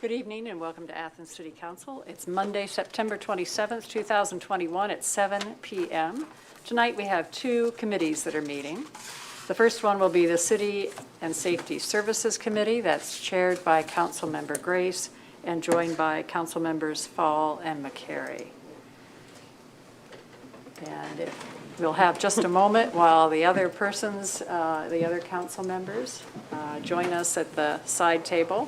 Good evening and welcome to Athens City Council. It's Monday, September 27th, 2021 at 7 p.m. Tonight we have two committees that are meeting. The first one will be the City and Safety Services Committee. That's chaired by Councilmember Grace and joined by Council Members Fall and McCary. And we'll have just a moment while the other persons, the other council members join us at the side table.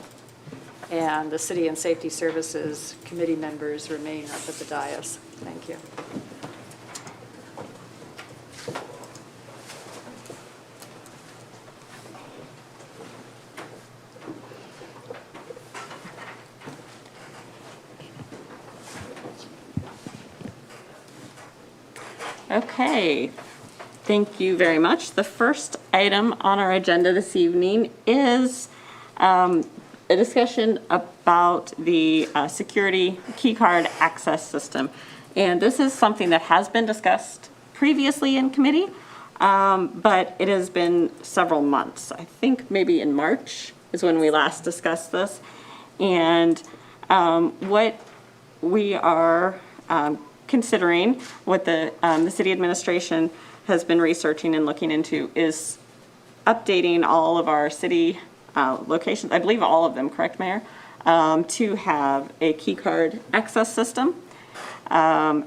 And the City and Safety Services Committee members remain up at the dais. Thank you. Okay, thank you very much. The first item on our agenda this evening is a discussion about the security key card access system. And this is something that has been discussed previously in committee, but it has been several months. I think maybe in March is when we last discussed this. And what we are considering, what the city administration has been researching and looking into, is updating all of our city locations, I believe all of them, correct, Mayor, to have a key card access system. I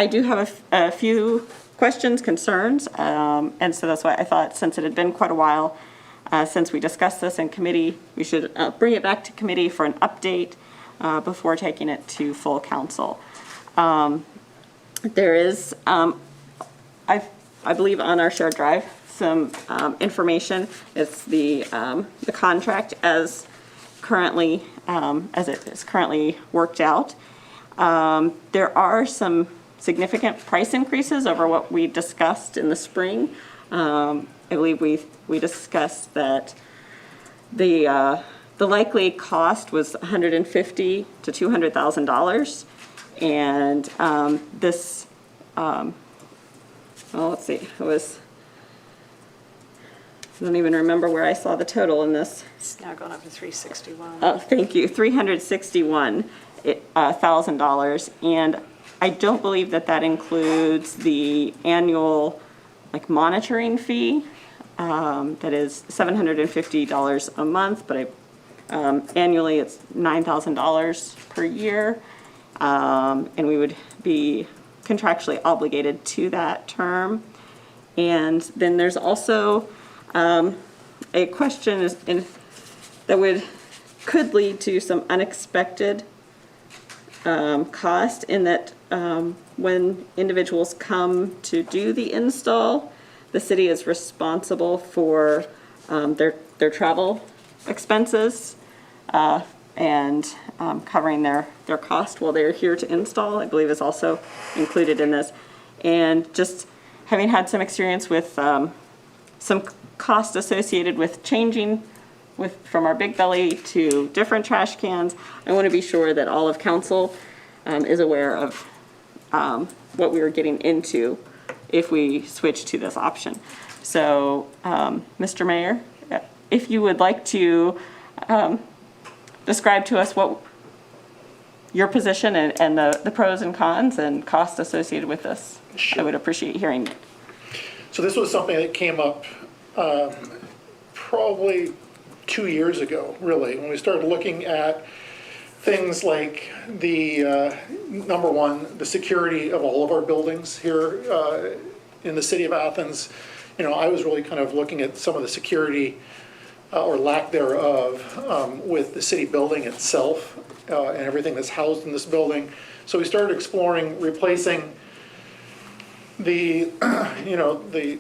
do have a few questions, concerns, and so that's why I thought, since it had been quite a while since we discussed this in committee, we should bring it back to committee for an update before taking it to full council. There is, I believe on our shared drive, some information. It's the contract as currently as it is currently worked out. There are some significant price increases over what we discussed in the spring. I believe we discussed that the likely cost was $150,000 to $200,000, and this well, let's see, it was, I don't even remember where I saw the total in this. It's now going up to $361,000. Oh, thank you, $361,000, and I don't believe that includes the annual monitoring fee. That is $750 a month, but annually it's $9,000 per year, and we would be contractually obligated to that term. And then there's also a question that could lead to some unexpected cost, in that when individuals come to do the install, the city is responsible for their travel expenses and covering their cost while they're here to install, I believe, is also included in this. And just having had some experience with some cost associated with changing from our big belly to different trash cans, I want to be sure that all of council is aware of what we were getting into if we switch to this option. So, Mr. Mayor, if you would like to describe to us what your position and the pros and cons and costs associated with this, sure, I would appreciate hearing it. So this was something that came up probably 2 years ago, really, when we started looking at things like the, number one, the security of all of our buildings here in the city of Athens. You know, I was really kind of looking at some of the security or lack thereof with the city building itself and everything that's housed in this building. So we started exploring replacing the, the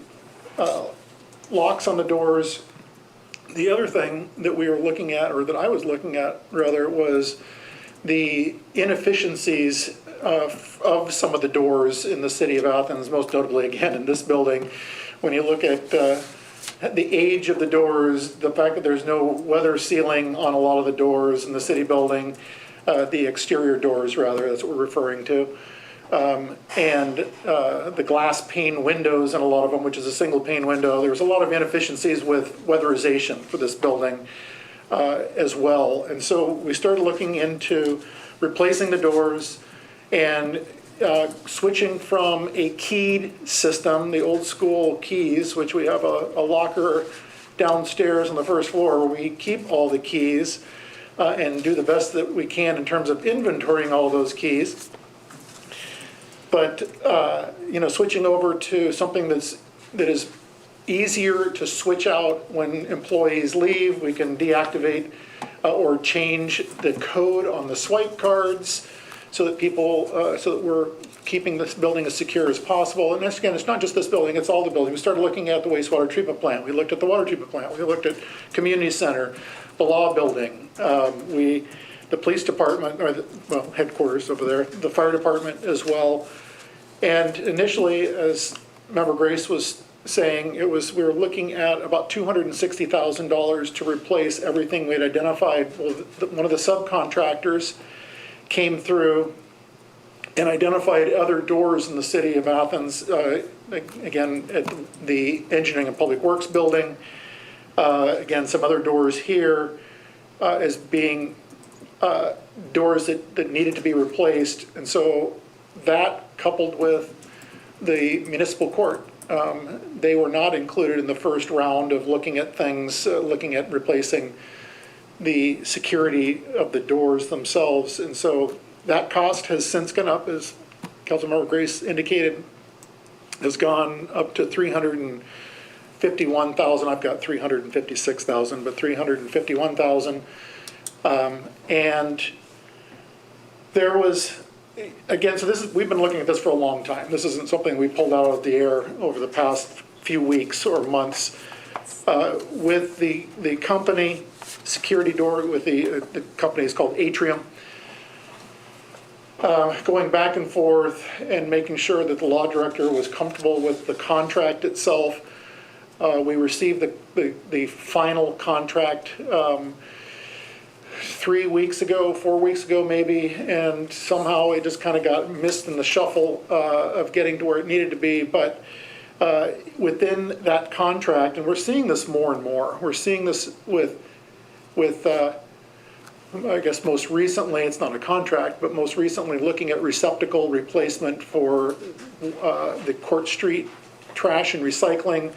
locks on the doors. The other thing that we were looking at, or that I was looking at rather, was the inefficiencies of some of the doors in the city of Athens, most notably again in this building. When you look at the age of the doors, the fact that there's no weather sealing on a lot of the doors in the city building, the exterior doors rather, that's what we're referring to. And the glass pane windows in a lot of them, which is a single pane window. There was a lot of inefficiencies with weatherization for this building. as well. And so we started looking into replacing the doors and switching from a keyed system, the old school keys, which we have a locker downstairs on the first floor where we keep all the keys and do the best that we can in terms of inventorying all those keys. But, switching over to something that is easier to switch out when employees leave. We can deactivate or change the code on the swipe cards so that so that we're keeping this building as secure as possible. And again, it's not just this building, it's all the buildings. We started looking at the wastewater treatment plant. We looked at the water treatment plant. We looked at community center, the law building. The police department, or headquarters over there, the fire department as well. And initially, as Member Grace was saying, we were looking at about $260,000 to replace everything we had identified. Well, one of the subcontractors came through and identified other doors in the city of Athens, again, at the Engineering and Public Works building, again, some other doors here as being doors that needed to be replaced. And so that coupled with the municipal court, they were not included in the first round of looking at things, looking at replacing the security of the doors themselves. And so that cost has since gone up, as Councilmember Grace indicated, has gone up to $351,000. I've got $356,000, but $351,000. And there was, again, so we've been looking at this for a long time. This isn't something we pulled out of the air over the past few weeks or months. With the company, security door, with the company is called Atrium, going back and forth and making sure that the law director was comfortable with the contract itself. We received the final contract 3 weeks ago, 4 weeks ago maybe, and somehow it just kind of got missed in the shuffle of getting to where it needed to be. But within that contract, and we're seeing this more and more, we're seeing this with I guess most recently, it's not a contract, but most recently looking at receptacle replacement for the Court Street trash and recycling,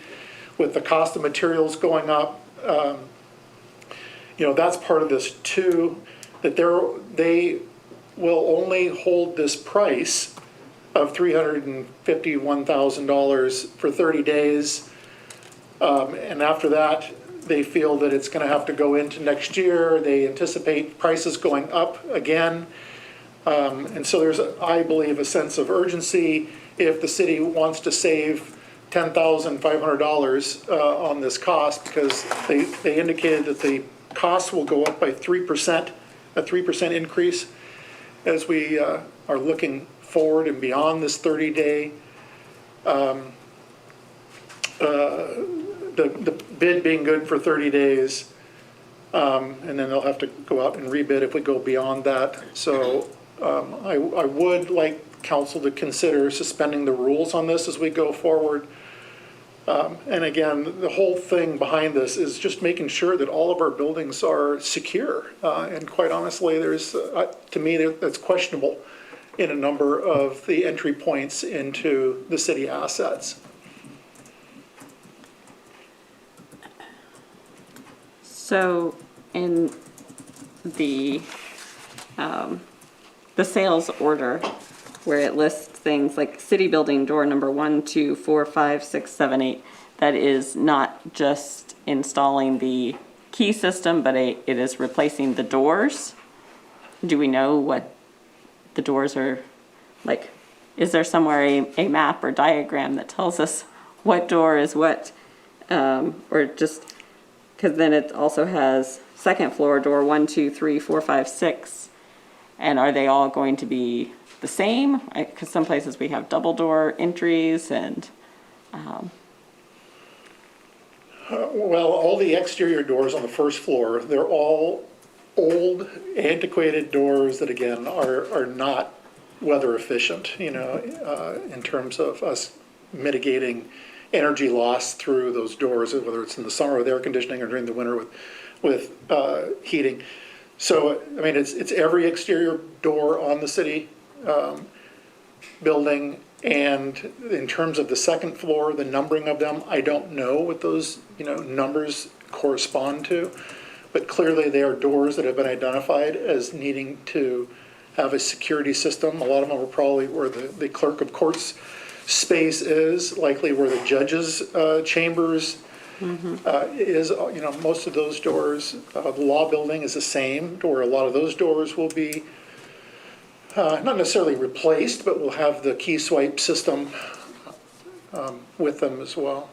with the cost of materials going up. That's part of this too, that they will only hold this price of $351,000 for 30 days. And after that, they feel that it's going to have to go into next year. They anticipate prices going up again. And so there's, I believe, a sense of urgency if the city wants to save $10,500 on this cost, because they indicated that the costs will go up by 3%, a 3% increase as we are looking forward and beyond this 30-day. The bid being good for 30 days, and then they'll have to go out and rebid if we go beyond that. So I would like council to consider suspending the rules on this as we go forward. And again, the whole thing behind this is just making sure that all of our buildings are secure. And quite honestly, there's, to me, that's questionable in a number of the entry points into the city assets. So in the sales order, where it lists things like city building door number 1, 2, 4, 5, 6, 7, 8, that is not just installing the key system, but it is replacing the doors. Do we know what the doors are like? Is there somewhere a map or diagram that tells us what door is what, or just? Because then it also has second floor door 1, 2, 3, 4, 5, 6. And are they all going to be the same? Because some places we have double door entries and. Well, all the exterior doors on the first floor, they're all old, antiquated doors that, again, are not weather efficient, in terms of us mitigating energy loss through those doors, whether it's in the summer with air conditioning or during the winter with with heating. So, I mean, it's every exterior door on the city building, and in terms of the second floor, the numbering of them, I don't know what those, numbers correspond to, but clearly they are doors that have been identified as needing to have a security system. A lot of them are probably where the clerk of court's space is, likely where the judge's chambers is, most of those doors. The law building is the same, where a lot of those doors will be not necessarily replaced, but will have the key swipe system with them as well.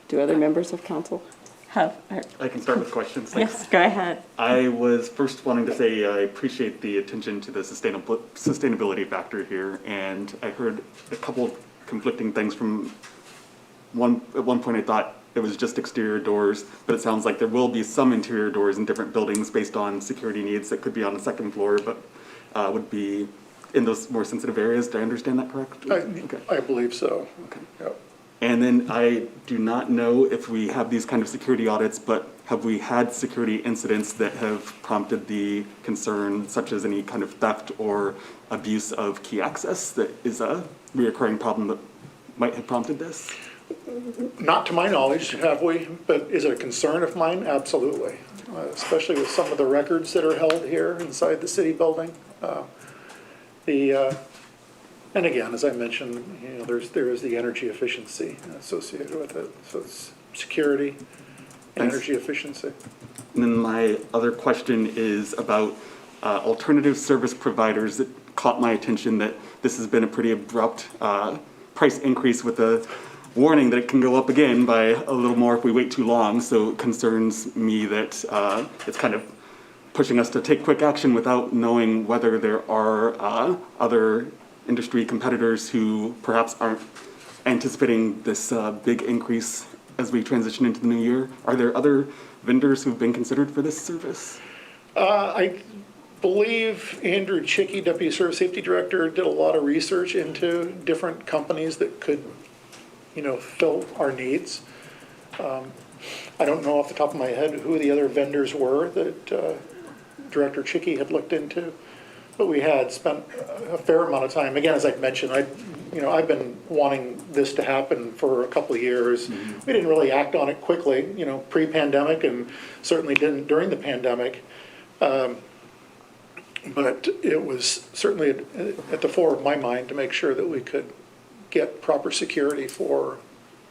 Do other members of council have? I can start with questions. Yes, go ahead. I was first wanting to say I appreciate the attention to the sustainability factor here, and I heard a couple of conflicting things from at one point I thought it was just exterior doors, but it sounds like there will be some interior doors in different buildings based on security needs that could be on the second floor, but would be in those more sensitive areas. Did I understand that correctly? Okay. I believe so. Okay. Yep. And then I do not know if we have these kind of security audits, but have we had security incidents that have prompted the concern, such as any kind of theft or abuse of key access that is a reoccurring problem that might have prompted this? Not to my knowledge, have we? But is it a concern of mine? Absolutely. Especially with some of the records that are held here inside the city building. And again, as I mentioned, there is the energy efficiency associated with it. So it's security and Thanks. energy efficiency. And then my other question is about alternative service providers. That caught my attention that this has been a pretty abrupt price increase with a warning that it can go up again by a little more if we wait too long. So it concerns me that it's kind of pushing us to take quick action without knowing whether there are other industry competitors who perhaps aren't anticipating this big increase as we transition into the new year. Are there other vendors who've been considered for this service? I believe Andrew Chicky, Deputy Service Safety Director, did a lot of research into different companies that could, fill our needs. I don't know off the top of my head who the other vendors were that Director Chicky had looked into, but we had spent a fair amount of time. Again, as I mentioned, I've been wanting this to happen for a couple of years. Mm-hmm. We didn't really act on it quickly, pre-pandemic, and certainly didn't during the pandemic. But it was certainly at the fore of my mind to make sure that we could get proper security for,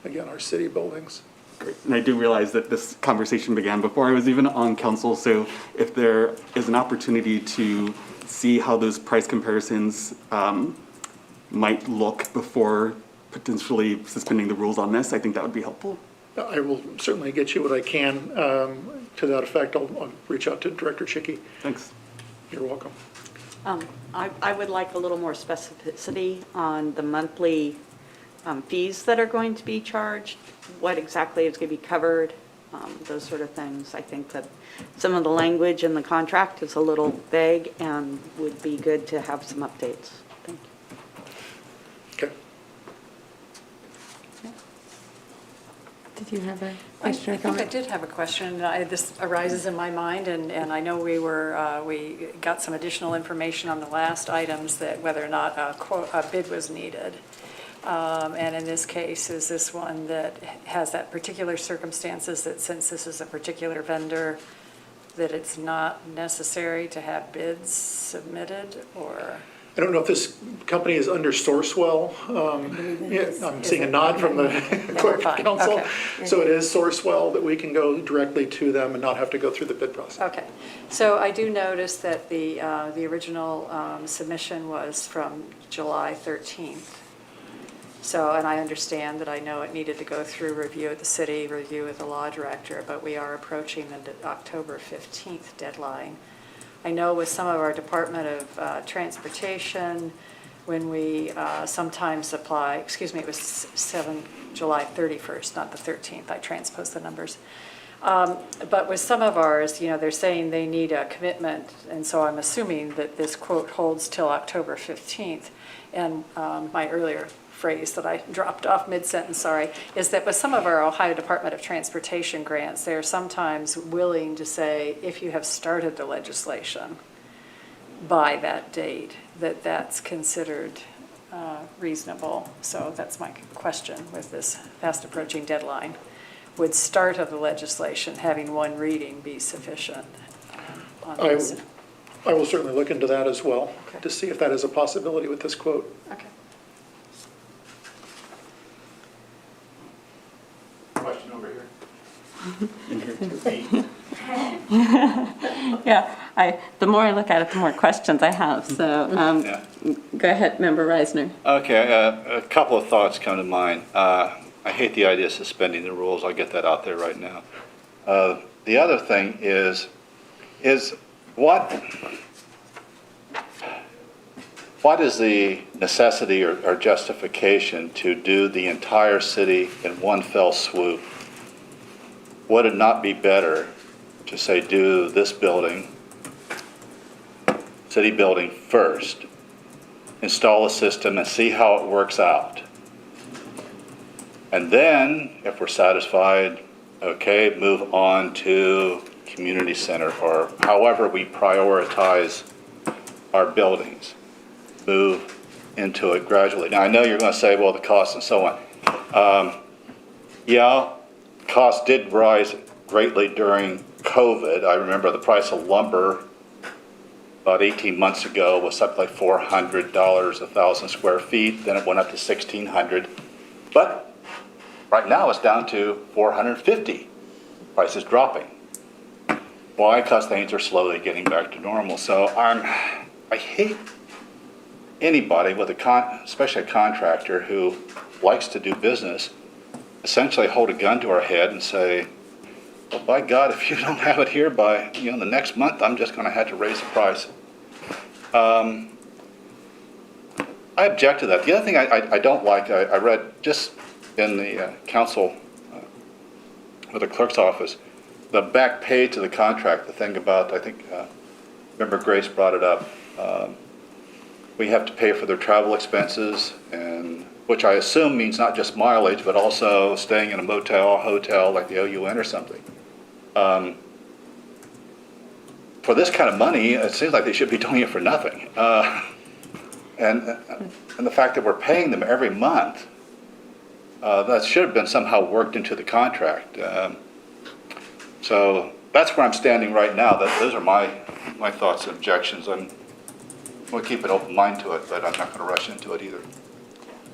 again, our city buildings. Great. And I do realize that this conversation began before I was even on council, so if there is an opportunity to see how those price comparisons might look before potentially suspending the rules on this, I think that would be helpful. I will certainly get you what I can to that effect. I'll reach out to Director Chicky. Thanks. You're welcome. I would like a little more specificity on the monthly fees that are going to be charged, what exactly is going to be covered, those sort of things. I think that some of the language in the contract is a little vague and would be good to have some updates. Thank you. Okay. Did you have a question or I think I comment? did have a question. This arises in my mind, and I know we got some additional information on the last items that whether or not a bid was needed. And in this case, is this one that has that particular circumstances that since this is a particular vendor, that it's not necessary to have bids submitted, or? I don't know if this company is under Sourcewell. Yeah, I'm seeing a nod from the clerk of council. Okay. So it is Sourcewell that we can go directly to them and not have to go through the bid process. Okay, so I do notice that the original submission was from July 13th. So, and I understand that I know it needed to go through review at the city, review with the law director, but we are approaching the October 15th deadline. I know with some of our Department of Transportation, when we sometimes apply, it was July 31st, not the 13th, I transposed the numbers. But with some of ours, they're saying they need a commitment, and so I'm assuming that this quote holds till October 15th. And my earlier phrase that I dropped off mid-sentence, sorry, is that with some of our Ohio Department of Transportation grants, they're sometimes willing to say, if you have started the legislation by that date, that that's considered reasonable. So that's my question with this fast approaching deadline. Would start of the legislation, having one reading, be sufficient on this? I will certainly look into that as well, Okay. to see if that is a possibility with this quote. Okay. Question over here. In here too. Yeah, the more I look at it, the more questions I have, so, Yeah. go ahead, Member Reisner. Okay, a couple of thoughts come to mind. I hate the idea of suspending the rules. I'll get that out there right now. The other thing is what is the necessity or justification to do the entire city in one fell swoop? Would it not be better to say, do this building, city building first, install a system and see how it works out? And then, if we're satisfied, okay, move on to community center, or however we prioritize our buildings. Move into it gradually. Now, I know you're going to say, well, the cost and so on. Yeah, costs did rise greatly during COVID. I remember the price of lumber about 18 months ago was something like $400 a 1,000 square feet. Then it went up to $1,600. But right now it's down to $450. Price is dropping. Why? Because things are slowly getting back to normal. So I hate anybody with especially a contractor who likes to do business, essentially hold a gun to our head and say, well, by God, if you don't have it here by the next month, I'm just going to have to raise the price. I object to that. The other thing I don't like, I read just in the council with the clerk's office, the back page of the contract, the thing about, I think, Member Grace brought it up. We have to pay for their travel expenses, and which I assume means not just mileage, but also staying in a motel, hotel like the OUN or something. For this kind of money, it seems like they should be doing it for nothing. And the fact that we're paying them every month, that should have been somehow worked into the contract. So that's where I'm standing right now. Those are my thoughts and objections. We'll keep an open mind to it, but I'm not going to rush into it either.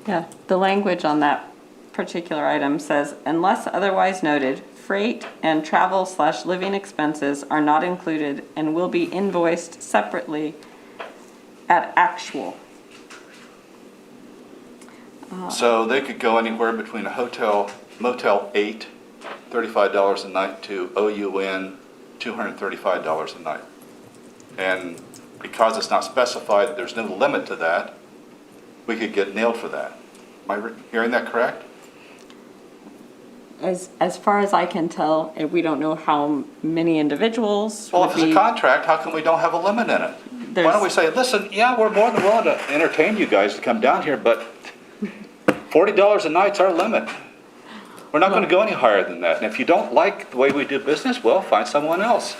Yeah, the language on that particular item says, unless otherwise noted, freight and travel/living expenses are not included and will be invoiced separately at actual. So they could go anywhere between a hotel, Motel 8, $35 a night, to OUN, $235 a night. And because it's not specified, there's no limit to that, we could get nailed for that. Am I hearing that correct? As far as I can tell, we don't know how many individuals Well, would if it's a be. contract, how come we don't have a limit in it? Why don't we say, listen, yeah, we're more than willing to entertain you guys to come down here, but $40 a night's our limit. We're not going to go any higher than that. And if you don't like the way we do business, well, find someone else.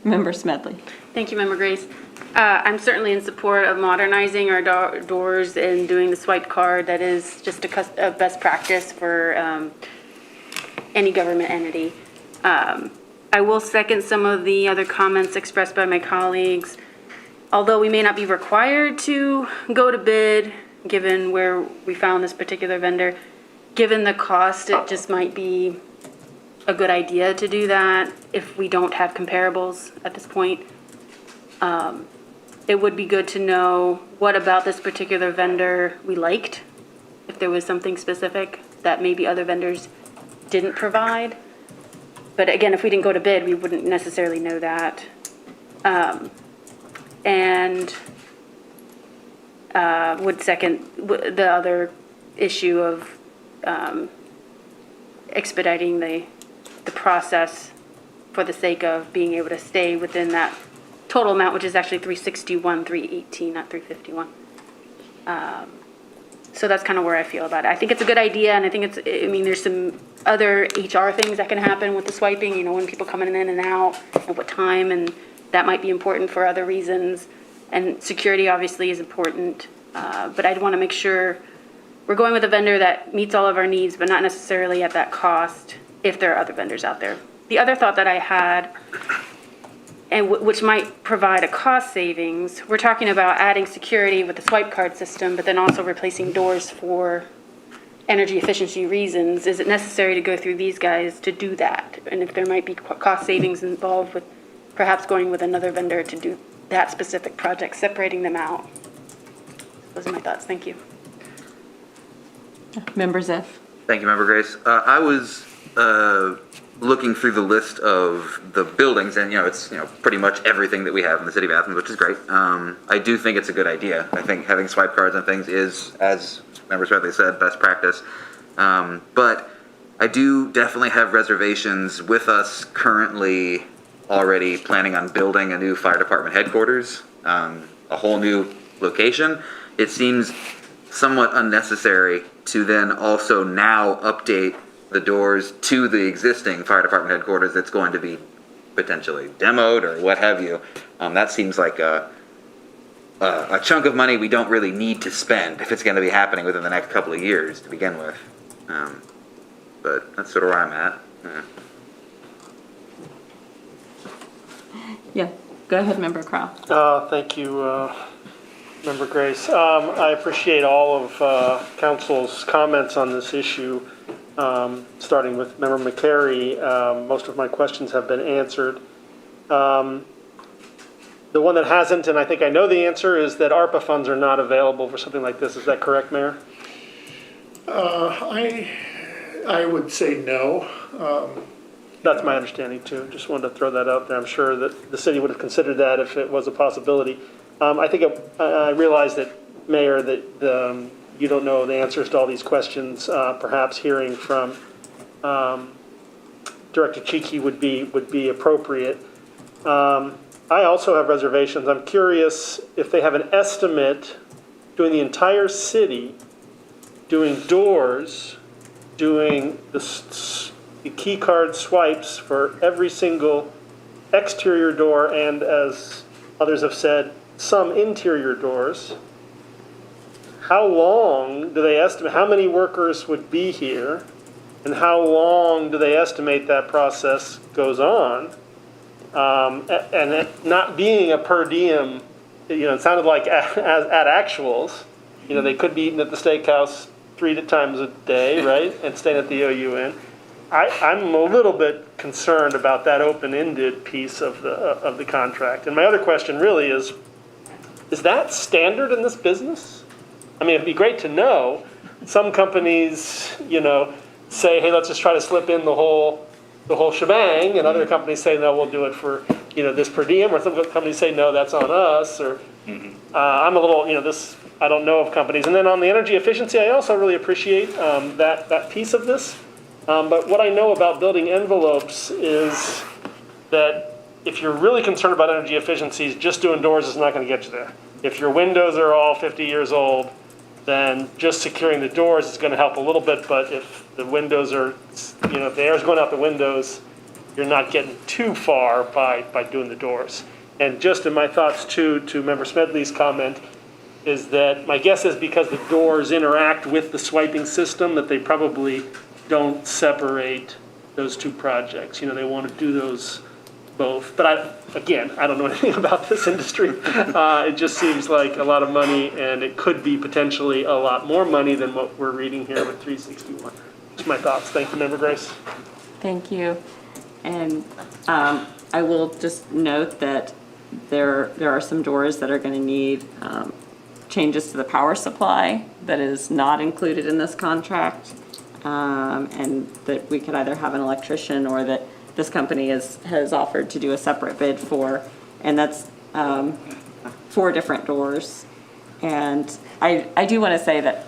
Member Smedley. Thank you, Member Grace. I'm certainly in support of modernizing our doors and doing the swipe card. That is just a best practice for any government entity. I will second some of the other comments expressed by my colleagues. Although we may not be required to go to bid, given where we found this particular vendor, given the cost, it just might be a good idea to do that if we don't have comparables at this point. It would be good to know what about this particular vendor we liked, if there was something specific that maybe other vendors didn't provide. But again, if we didn't go to bid, we wouldn't necessarily know that. And would second the other issue of expediting the process for the sake of being able to stay within that total amount, which is actually 361, 318, not 351. So that's kind of where I feel about it. I think it's a good idea, and I think there's some other HR things that can happen with the swiping, when people coming in and out, at what time, and that might be important for other reasons. And security obviously is important, but I'd want to make sure we're going with a vendor that meets all of our needs, but not necessarily at that cost if there are other vendors out there. The other thought that I had, and which might provide a cost savings, we're talking about adding security with the swipe card system, but then also replacing doors for energy efficiency reasons. Is it necessary to go through these guys to do that? And if there might be cost savings involved with perhaps going with another vendor to do that specific project, separating them out. Those are my thoughts. Thank you. Member Ziff? Thank you, Member Grace. I was looking through the list of the buildings, and it's pretty much everything that we have in the city of Athens, which is great. I do think it's a good idea. I think having swipe cards and things is, as Member Smedley said, best practice. But I do definitely have reservations with us currently already planning on building a new fire department headquarters, a whole new location. It seems somewhat unnecessary to then also now update the doors to the existing fire department headquarters that's going to be potentially demoed or what have you. That seems like a chunk of money we don't really need to spend if it's going to be happening within the next couple of years to begin with. But that's sort of where I'm at. Yeah, go ahead, Member Crow. Thank you, Member Grace. I appreciate all of council's comments on this issue, starting with Member McCary. Most of my questions have been answered. The one that hasn't, and I think I know the answer, is that ARPA funds are not available for something like this. Is that correct, Mayor? I would say no. That's my understanding too. Just wanted to throw that out there. I'm sure that the city would have considered that if it was a possibility. I think I realize that, Mayor, that you don't know the answers to all these questions. Perhaps hearing from Director Cheeky would be appropriate. I also have reservations. I'm curious if they have an estimate doing the entire city, doing doors, doing the key card swipes for every single exterior door, and as others have said, some interior doors. How long do they estimate, how many workers would be here, and how long do they estimate that process goes on? And it not being a per diem, it sounded like at actuals, they could be eating at the steakhouse 3 times a day, right, and staying at the OUN. I'm a little bit concerned about that open-ended piece of the contract. And my other question really is that standard in this business? I mean, it'd be great to know. Some companies, say, hey, let's just try to slip in the whole shebang, and other companies say, no, we'll do it for, this per diem, or some companies say, no, that's on us, or I'm a little, I don't know of companies. And then on the energy efficiency, I also really appreciate that piece of this. But what I know about building envelopes is that if you're really concerned about energy efficiencies, just doing doors is not going to get you there. If your windows are all 50 years old, then just securing the doors is going to help a little bit. But if the windows are, if the air's going out the windows, you're not getting too far by doing the doors. And just in my thoughts too, to Member Smedley's comment, is that my guess is because the doors interact with the swiping system that they probably don't separate those two projects. They want to do those both. But I don't know anything about this industry. It just seems like a lot of money, and it could be potentially a lot more money than what we're reading here with 361. Just my thoughts. Thank you, Member Grace. Thank you. And I will just note that there are some doors that are going to need changes to the power supply that is not included in this contract. And that we could either have an electrician or that this company has offered to do a separate bid for, and that's 4 different doors. And I do want to say that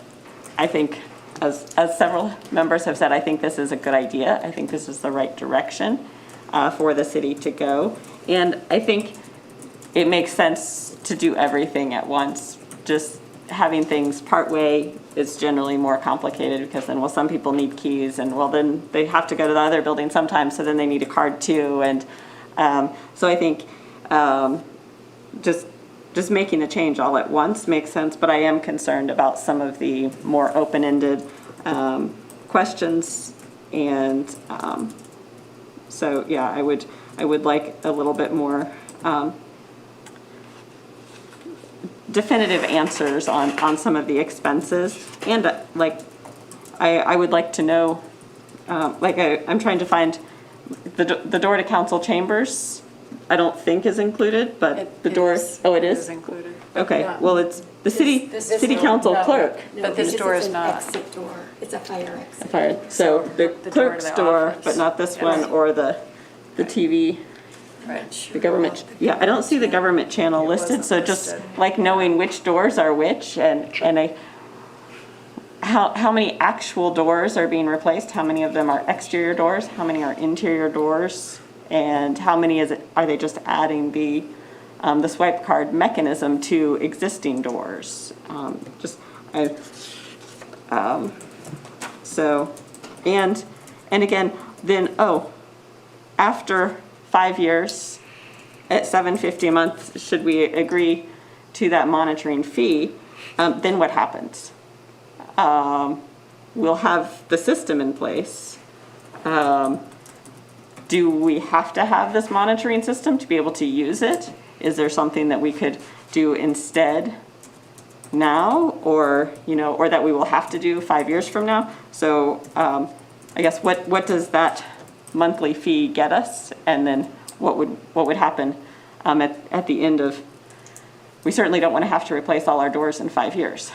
I think, as several members have said, I think this is a good idea. I think this is the right direction for the city to go. And I think it makes sense to do everything at once. Just having things partway is generally more complicated because then, well, some people need keys and well, then they have to go to the other building sometimes, so then they need a card too. And so I think just making the change all at once makes sense, but I am concerned about some of the more open-ended questions. And so, yeah, I would like a little bit more definitive answers on some of the expenses. And I would like to know, I'm trying to find the door to council chambers. I don't think is included, but the door, oh, it It is is? included. Okay, Yeah. well, it's the city council No. clerk. But this door is not. It's an exit door. It's a fire exit. Fire. So the the door to clerk's the door, office. but not this Yes. one or the TV, the government. Yeah, I don't see the government channel It listed, wasn't so just listed. like knowing which doors are which and how many actual doors are being replaced, how many of them are exterior doors, how many are interior doors, and how many are they just adding the swipe card mechanism to existing doors? So, and again, then, after 5 years at $750 a month, should we agree to that monitoring fee, then what happens? We'll have the system in place. Do we have to have this monitoring system to be able to use it? Is there something that we could do instead now, or that we will have to do 5 years from now? So I guess what does that monthly fee get us, and then what would happen at the end of? We certainly don't want to have to replace all our doors in 5 years.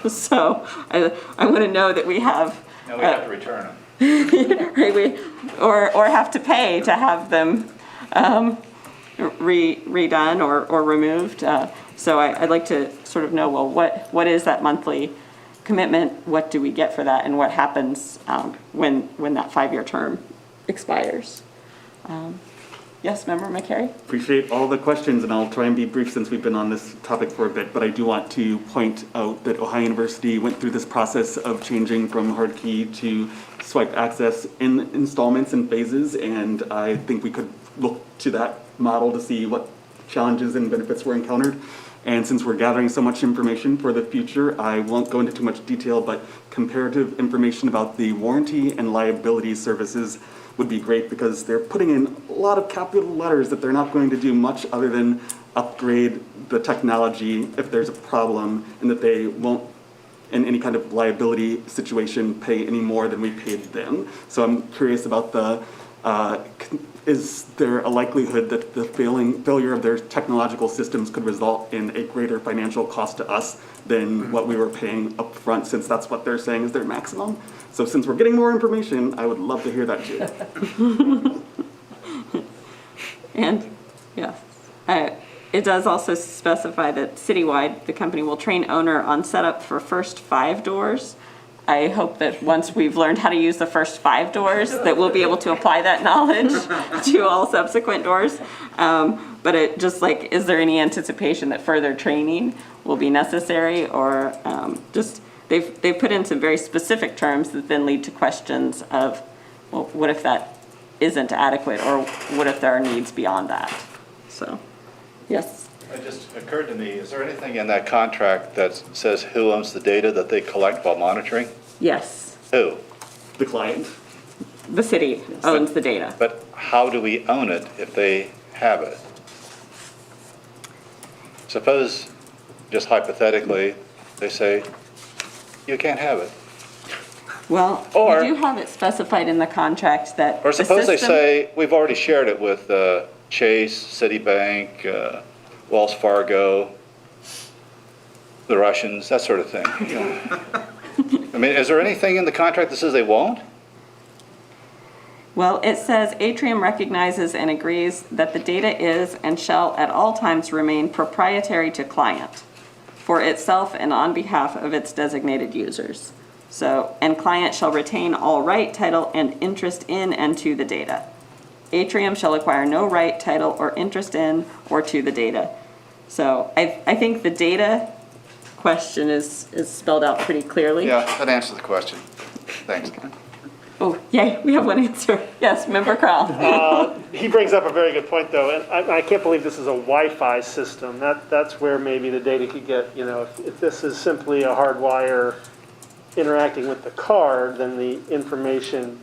So I want to know that we have. No, we have to return them. Right, or have to pay to have them redone or removed. So I'd like to sort of know, well, what is that monthly commitment? What do we get for that? And what happens when that 5-year term expires? Yes, Member McCary? Appreciate all the questions, and I'll try and be brief since we've been on this topic for a bit, but I do want to point out that Ohio University went through this process of changing from hard key to swipe access in installments and phases, and I think we could look to that model to see what challenges and benefits were encountered. And since we're gathering so much information for the future, I won't go into too much detail, but comparative information about the warranty and liability services would be great, because they're putting in a lot of capital letters that they're not going to do much other than upgrade the technology if there's a problem, and that they won't, in any kind of liability situation, pay any more than we paid them. So I'm curious about is there a likelihood that the failure of their technological systems could result in a greater financial cost to us than what we were paying up front, since that's what they're saying is their maximum? So since we're getting more information, I would love to hear that too. And, yes, it does also specify that citywide, the company will train owner on setup for first 5 doors. I hope that once we've learned how to use the first 5 doors, that we'll be able to apply that knowledge to all subsequent doors. But is there any anticipation that further training will be necessary, or they've put in some very specific terms that then lead to questions of, well, what if that isn't adequate, or what if there are needs beyond that? So, yes. It just occurred to me, is there anything in that contract that says who owns the data that they collect while monitoring? Yes, Who? The client. the city owns the data. But how do we own it if they have it? Suppose, just hypothetically, they say, you can't have it. Well, Or- we do have it specified in the contract that Or the suppose they system- say, we've already shared it with Chase, Citibank, Wells Fargo, the Russians, that sort of thing. I mean, is there anything in the contract that says they won't? Well, it says Atrium recognizes and agrees that the data is and shall at all times remain proprietary to client for itself and on behalf of its designated users. So, and client shall retain all right, title, and interest in and to the data. Atrium shall acquire no right, title, or interest in or to the data. So I think the data question is spelled out pretty clearly. Yeah, that answers the question. Thanks. Oh, yay, we have one answer. Yes, Member Crowell. He brings up a very good point, though, and I can't believe this is a Wi-Fi system. That's where maybe the data could get, if this is simply a hard wire interacting with the card, then the information,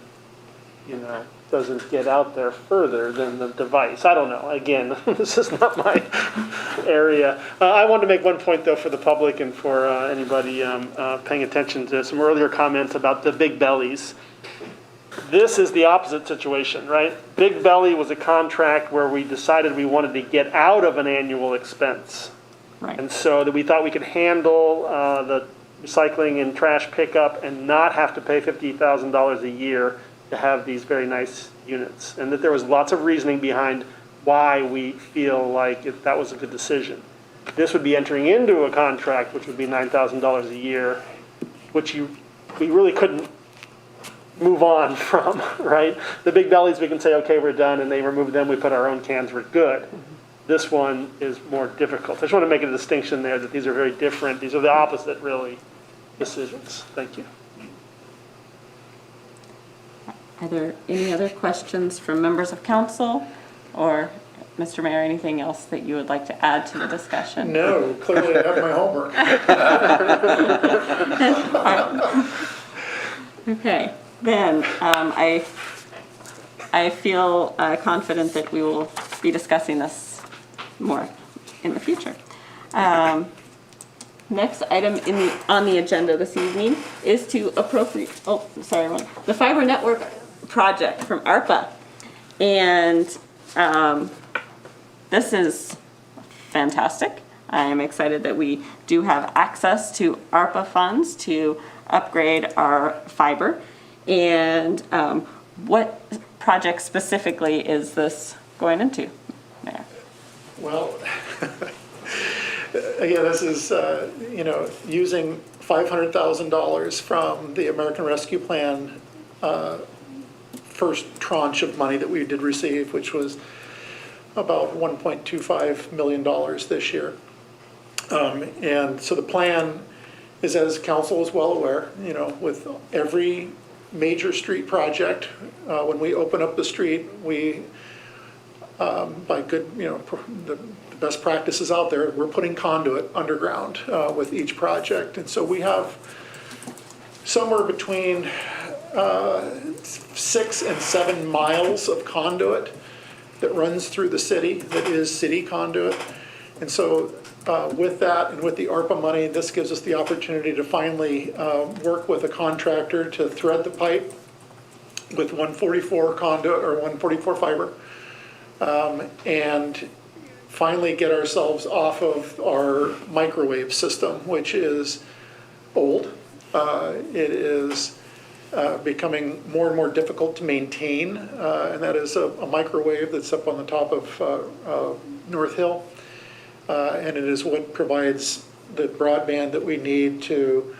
doesn't get out there further than the device. I don't know. Again, this is not my area. I wanted to make one point, though, for the public and for anybody paying attention to some earlier comments about the big bellies. This is the opposite situation, right? Big Belly was a contract where we decided we wanted to get out of an annual expense. Right. And so that we thought we could handle the recycling and trash pickup and not have to pay $50,000 a year to have these very nice units. And that there was lots of reasoning behind why we feel like that was a good decision. This would be entering into a contract which would be $9,000 a year, which we really couldn't move on from, right? The big bellies, we can say, okay, we're done, and they remove them, we put our own cans, we're good. This one is more difficult. I just want to make a distinction there that these are very different. These are the opposite, really, decisions. Thank you. Are there any other questions from members of council? Or, Mr. Mayor, anything else that you would like to add to the discussion? No, clearly I have my homework. Okay, then I feel confident that we will be discussing this more in the future. Next item on the agenda this evening is to appropriate, the fiber network project from ARPA. And this is fantastic. I am excited that we do have access to ARPA funds to upgrade our fiber. And what project specifically is this going into, Mayor? Well, again, this is, using $500,000 from the American Rescue Plan first tranche of money that we did receive, which was about $1.25 million this year. And so the plan is, as council is well aware, with every major street project, when we open up the street, we, by good, the best practices out there, we're putting conduit underground with each project. And so we have somewhere between 6 and 7 miles of conduit that runs through the city, that is city conduit. And so with that and with the ARPA money, this gives us the opportunity to finally work with a contractor to thread the pipe with 144 conduit or 144 fiber, and finally get ourselves off of our microwave system, which is old. It is becoming more and more difficult to maintain, and that is a microwave that's up on the top of North Hill. And it is what provides the broadband that we need to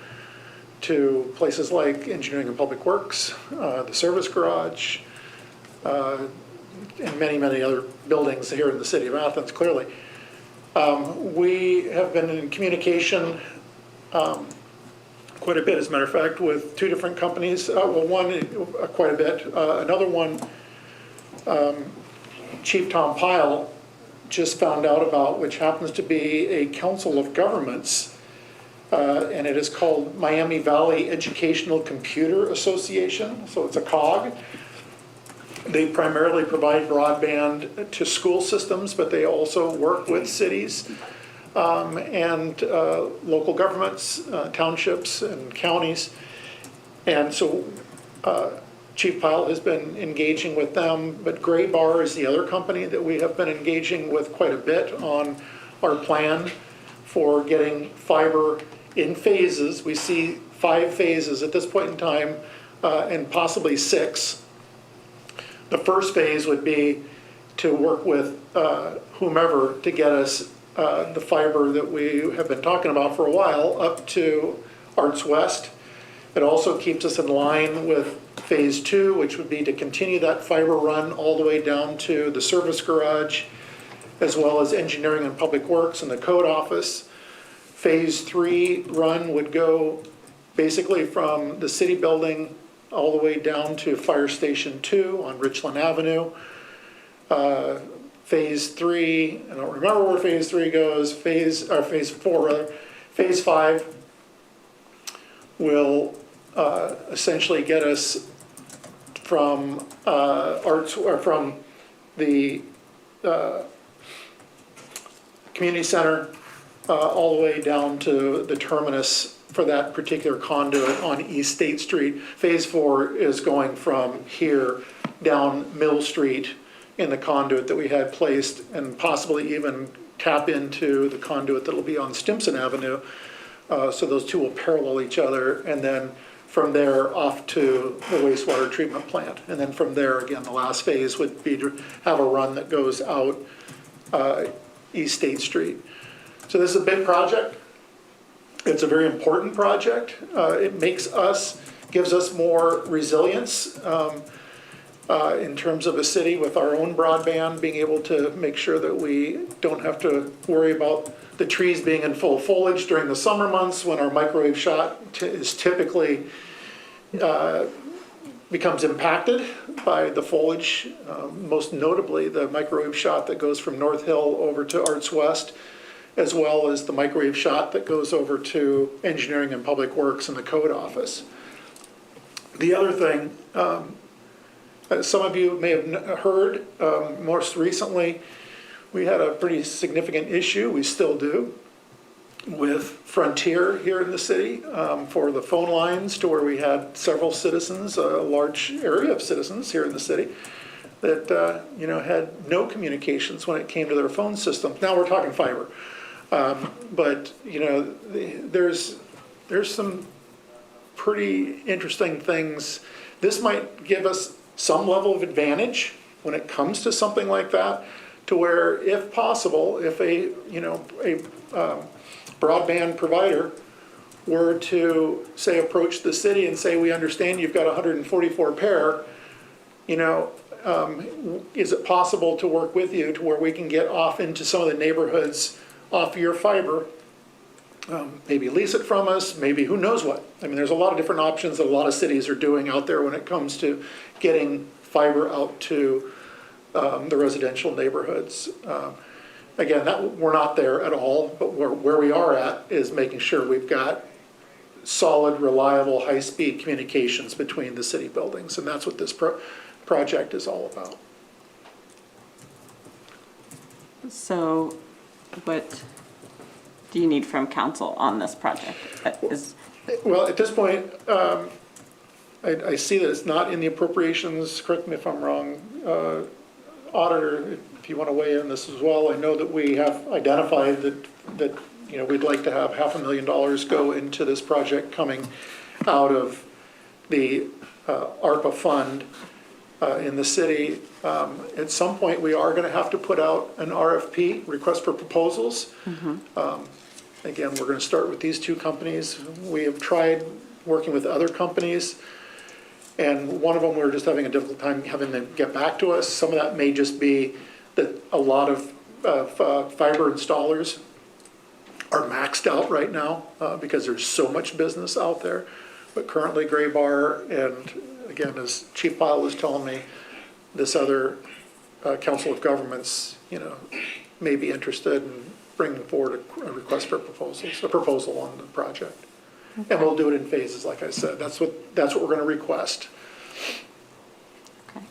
places like Engineering and Public Works, the Service Garage, and many, many other buildings here in the city of Athens, clearly. We have been in communication quite a bit, as a matter of fact, with 2 different companies. One, quite a bit. Another one, Chief Tom Pyle just found out about, which happens to be a council of governments, and it is called Miami Valley Educational Computer Association, so it's a COG. They primarily provide broadband to school systems, but they also work with cities and local governments, townships and counties. And so Chief Pyle has been engaging with them, but Gray Bar is the other company that we have been engaging with quite a bit on our plan for getting fiber in phases. We see 5 phases at this point in time, and possibly 6. The first phase would be to work with whomever to get us the fiber that we have been talking about for a while up to Arts West. It also keeps us in line with phase 2, which would be to continue that fiber run all the way down to the Service Garage, as well as Engineering and Public Works and the Code Office. Phase 3 run would go basically from the city building all the way down to Fire Station 2 on Richland Avenue. Phase 3, I don't remember where Phase 3 goes, Phase 4 rather. Phase 5 will essentially get us from from the community center all the way down to the terminus for that particular conduit on East State Street. Phase 4 is going from here down Mill Street in the conduit that we had placed, and possibly even tap into the conduit that'll be on Stimson Avenue. So those two will parallel each other, and then from there off to the wastewater treatment plant. And then from there, again, the last phase would be to have a run that goes out East State Street. So this is a big project. It's a very important project. It gives us more resilience in terms of a city with our own broadband, being able to make sure that we don't have to worry about the trees being in full foliage during the summer months when our microwave shot is typically becomes impacted by the foliage, most notably the microwave shot that goes from North Hill over to Arts West, as well as the microwave shot that goes over to Engineering and Public Works and the Code Office. The other thing, some of you may have heard, most recently, we had a pretty significant issue, we still do, with Frontier here in the city for the phone lines, to where we had several citizens, a large area of citizens here in the city, that had no communications when it came to their phone system. Now we're talking fiber. But there's some pretty interesting things. This might give us some level of advantage when it comes to something like that, to where, if possible, if a broadband provider were to, say, approach the city and say, we understand you've got 144 pair, is it possible to work with you to where we can get off into some of the neighborhoods off your fiber, maybe lease it from us, maybe who knows what. I mean, there's a lot of different options that a lot of cities are doing out there when it comes to getting fiber out to the residential neighborhoods. Again, we're not there at all, but where we are at is making sure we've got solid, reliable, high-speed communications between the city buildings, and that's what this project is all about. So what do you need from council on this project? Well, at this point, I see that it's not in the appropriations, correct me if I'm wrong, Auditor, if you want to weigh in this as well. I know that we have identified that we'd like to have $500,000 go into this project coming out of the ARPA fund in the city. At some point, we are going to have to put out an RFP, request for proposals. Again, we're going to start with these two companies. We have tried working with other companies, and one of them we're just having a difficult time having them get back to us. Some of that may just be that a lot of fiber installers are maxed out right now because there's so much business out there. But currently, Gray Bar, and again, as Chief Pyle was telling me, this other Council of Governments, may be interested in bringing forward a request for proposals, a proposal on the project. Okay. And we'll do it in phases, like I said. That's what we're going to request. Okay.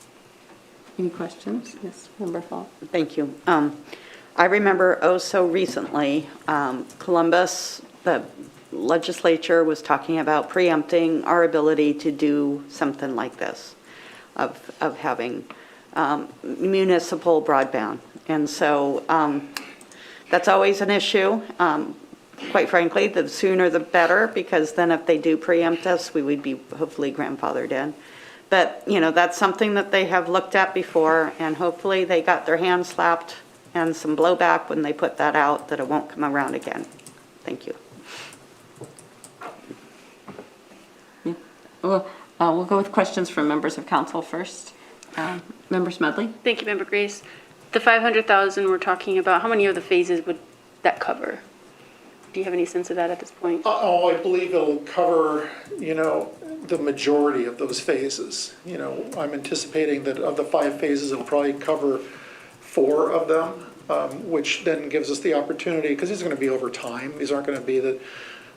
Any questions? Yes, Member Fall. Thank you. I remember so recently, Columbus, the legislature was talking about preempting our ability to do something like this, of having municipal broadband. And so that's always an issue. Quite frankly, the sooner the better, because then if they do preempt us, we would be hopefully grandfathered in. But, that's something that they have looked at before, and hopefully they got their hands slapped and some blowback when they put that out, that it won't come around again. Thank you. Yeah. Well, we'll go with questions from members of council first. Member Smedley? Thank you, Member Grace. The 500,000 we're talking about, how many of the phases would that cover? Do you have any sense of that at this point? Oh, I believe it'll cover, the majority of those phases. I'm anticipating that of the 5 phases, it'll probably cover 4 of them, which then gives us the opportunity, because these are going to be over time. These aren't going to be that,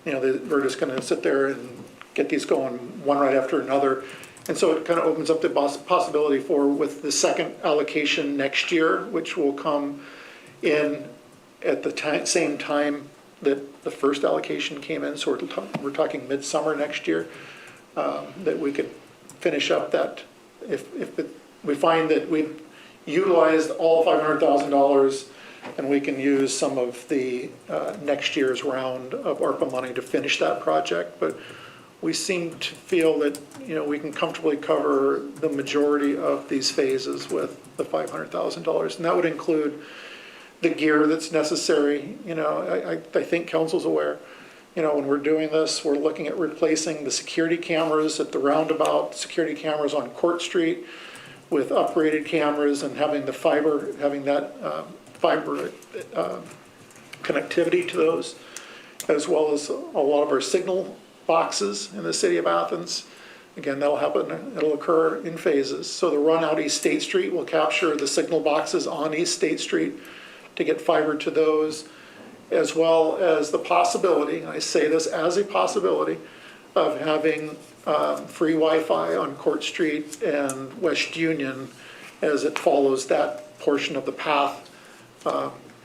we're just going to sit there and get these going one right after another. And so it kind of opens up the possibility for, with the second allocation next year, which will come in at the same time that the first allocation came in, so we're talking midsummer next year, that we could finish up that. If we find that we've utilized all $500,000 and we can use some of the next year's round of ARPA money to finish that project. But we seem to feel that, we can comfortably cover the majority of these phases with the $500,000. And that would include the gear that's necessary. I think council's aware, when we're doing this, we're looking at replacing the security cameras at the roundabout, security cameras on Court Street with upgraded cameras, and having that fiber connectivity to those, as well as a lot of our signal boxes in the city of Athens. Again, that'll happen, it'll occur in phases. So the run out East State Street will capture the signal boxes on East State Street to get fiber to those, as well as the possibility, and I say this as a possibility, of having free Wi-Fi on Court Street and West Union as it follows that portion of the path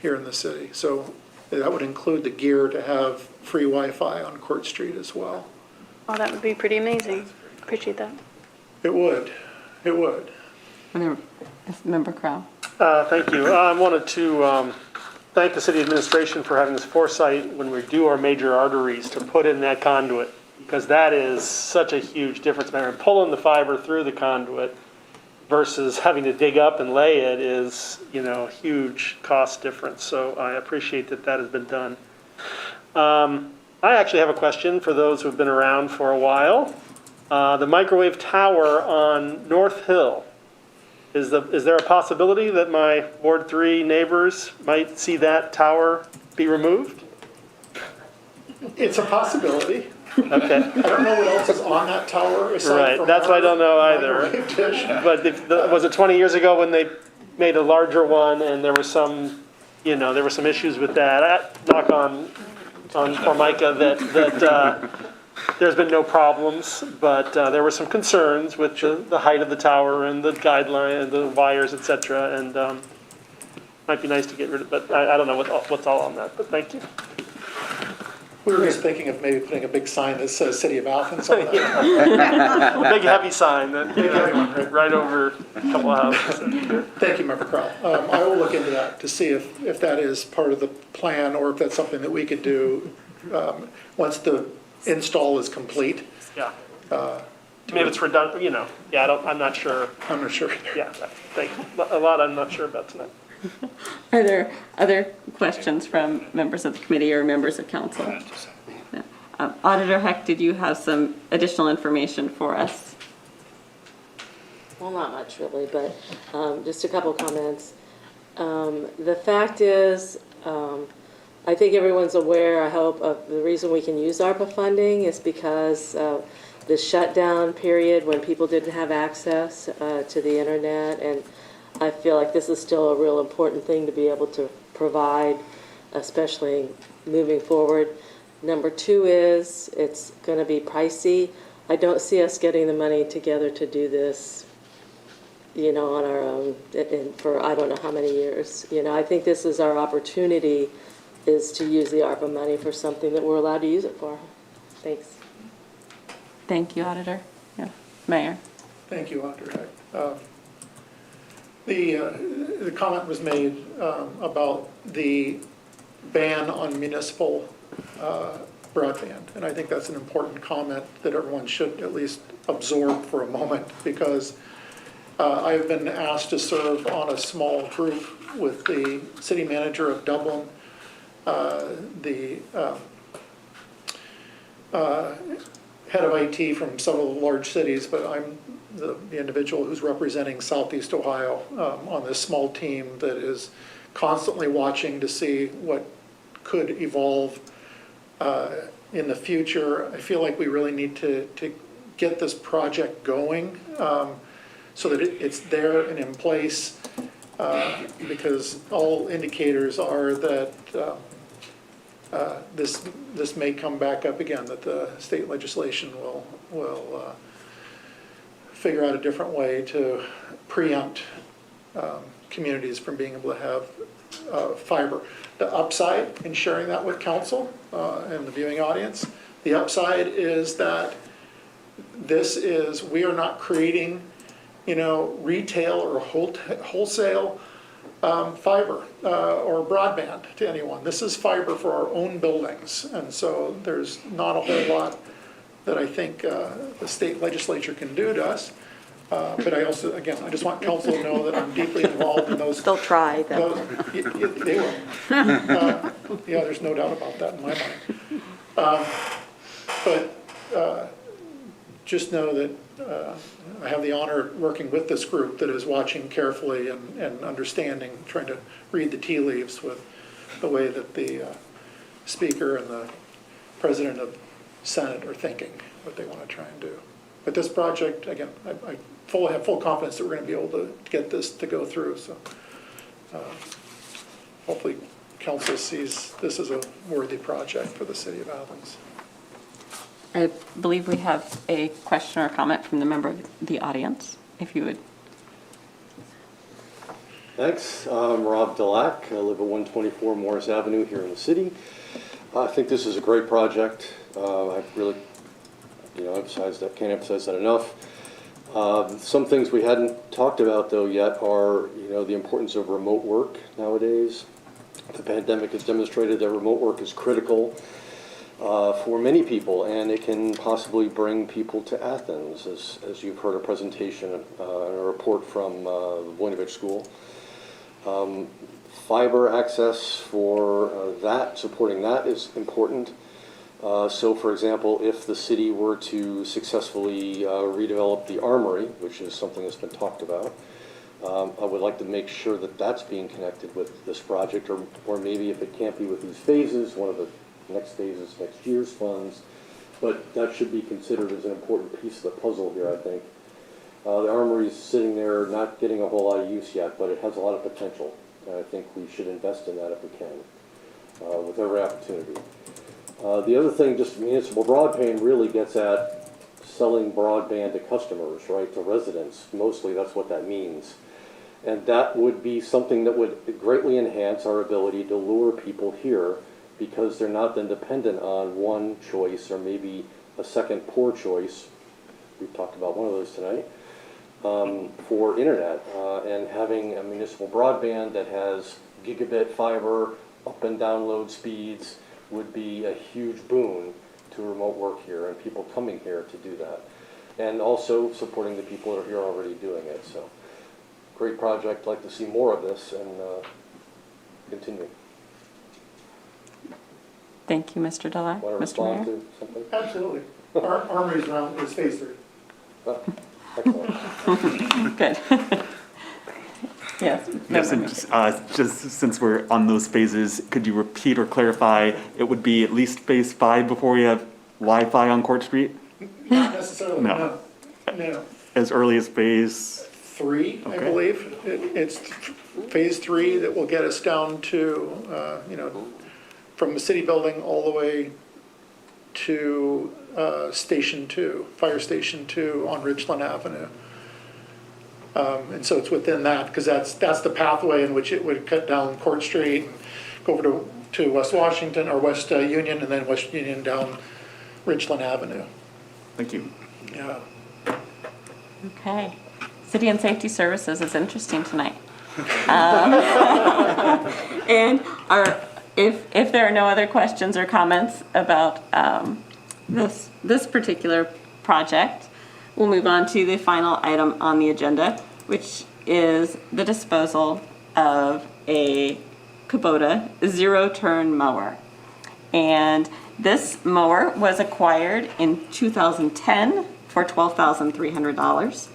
here in the city. So that would include the gear to have free Wi-Fi on Court Street as well. Oh, that would be pretty amazing. Appreciate that. It would. Member Crowe. Thank you. I wanted to thank the city administration for having this foresight when we do our major arteries to put in that conduit, because that is such a huge difference maker. And pulling the fiber through the conduit versus having to dig up and lay it is, a huge cost difference. So I appreciate that has been done. I actually have a question for those who have been around for a while. The microwave tower on North Hill. Is there a possibility that my Ward 3 neighbors might see that tower be removed? It's a possibility. Okay. I don't know what else is on that tower aside Right, from that's what I don't know either. microwave dish. But was it 20 years ago when they made a larger one and there was some issues with that? Knock on Formica that there's been no problems, but there were some concerns with the height of the tower and the guideline and the wires, et cetera, and might be nice to get rid of, but I don't know what's all on that, but thank you. We were just thinking of maybe putting a big sign that says City of Athens on that. A big heavy sign that, right over a couple of houses. Thank you, Member Crowell. I will look into that to see if that is part of the plan, or if that's something that we could do once the install is complete. Yeah. Maybe it's redundant, yeah, I'm not sure. I'm not sure either. Yeah, thank you. A lot I'm not sure about tonight. Are there other questions from members of the committee or members of council? No. Auditor Heck, did you have some additional information for us? Well, not much really, but just a couple comments. The fact is, I think everyone's aware, I hope, of the reason we can use ARPA funding is because the shutdown period when people didn't have access to the internet, and I feel like this is still a real important thing to be able to provide, especially moving forward. Number 2 is it's going to be pricey. I don't see us getting the money together to do this, on our own for I don't know how many years. I think this is our opportunity, is to use the ARPA money for something that we're allowed to use it for. Thanks. Thank you, Auditor. Yeah. Mayor. Thank you, Auditor Heck. The comment was made about the ban on municipal broadband, and I think that's an important comment that everyone should at least absorb for a moment, because I've been asked to serve on a small group with the city manager of Dublin, the head of IT from several large cities, but I'm the individual who's representing Southeast Ohio on this small team that is constantly watching to see what could evolve in the future, I feel like we really need to get this project going so that it's there and in place, because all indicators are that this may come back up again, that the state legislation will figure out a different way to preempt communities from being able to have fiber. The upside in sharing that with council and the viewing audience, the upside is that we are not creating, retail or wholesale fiber or broadband to anyone. This is fiber for our own buildings, and so there's not a whole lot that I think the state legislature can do to us. But I also, again, I just want council to know that I'm deeply involved in those. They'll try, though. They will. Yeah, there's no doubt about that in my mind. But just know that I have the honor of working with this group that is watching carefully and understanding, trying to read the tea leaves with the way that the speaker and the president of Senate are thinking, what they want to try and do. But this project, again, I have full confidence that we're going to be able to get this to go through. So hopefully council sees this as a worthy project for the city of Athens. I believe we have a question or comment from the member of the audience, if you would. Thanks. I'm Rob Delac. I live at 124 Morris Avenue here in the city. I think this is a great project. I've really, can't emphasize that enough. Some things we hadn't talked about though yet are, the importance of remote work nowadays. The pandemic has demonstrated that remote work is critical for many people, and it can possibly bring people to Athens, as you've heard a presentation and a report from the Voinovich School. Fiber access for supporting that is important. So, for example, if the city were to successfully redevelop the armory, which is something that's been talked about, I would like to make sure that that's being connected with this project, or maybe if it can't be with these phases, one of the next phases, next year's funds, but that should be considered as an important piece of the puzzle here, I think. The armory is sitting there not getting a whole lot of use yet, but it has a lot of potential, and I think we should invest in that if we can, with every opportunity. The other thing, just municipal broadband really gets at selling broadband to customers, right, to residents. Mostly that's what that means. And that would be something that would greatly enhance our ability to lure people here, because they're not then dependent on one choice or maybe a second poor choice. We've talked about one of those tonight, for internet. And having a municipal broadband that has gigabit fiber, up and download speeds, would be a huge boon to remote work here and people coming here to do that. And also supporting the people that are here already doing it. So, great project. Like to see more of this and continue. Thank you, Mr. Delac. Want to Mr. Mayor? respond to something? Absolutely. Our armory's around is phase 3. Oh, excellent. Good. Yes. Yes, and just since we're on those phases, could you repeat or clarify, it would be at least phase 5 before we have Wi-Fi on Court Street? Not necessarily, No. no. As early as phase? 3, I Okay. believe. It's phase 3 that will get us down to, from the city building all the way to Station 2, Fire Station 2 on Richland Avenue. And so it's within that, because that's the pathway in which it would cut down Court Street, go over to West Washington, or West Union, and then West Union down Richland Avenue. Thank you. Yeah. Okay. City and Safety Services is interesting tonight. And if there are no other questions or comments about this particular project, we'll move on to the final item on the agenda, which is the disposal of a Kubota zero-turn mower. And this mower was acquired in 2010 for $12,300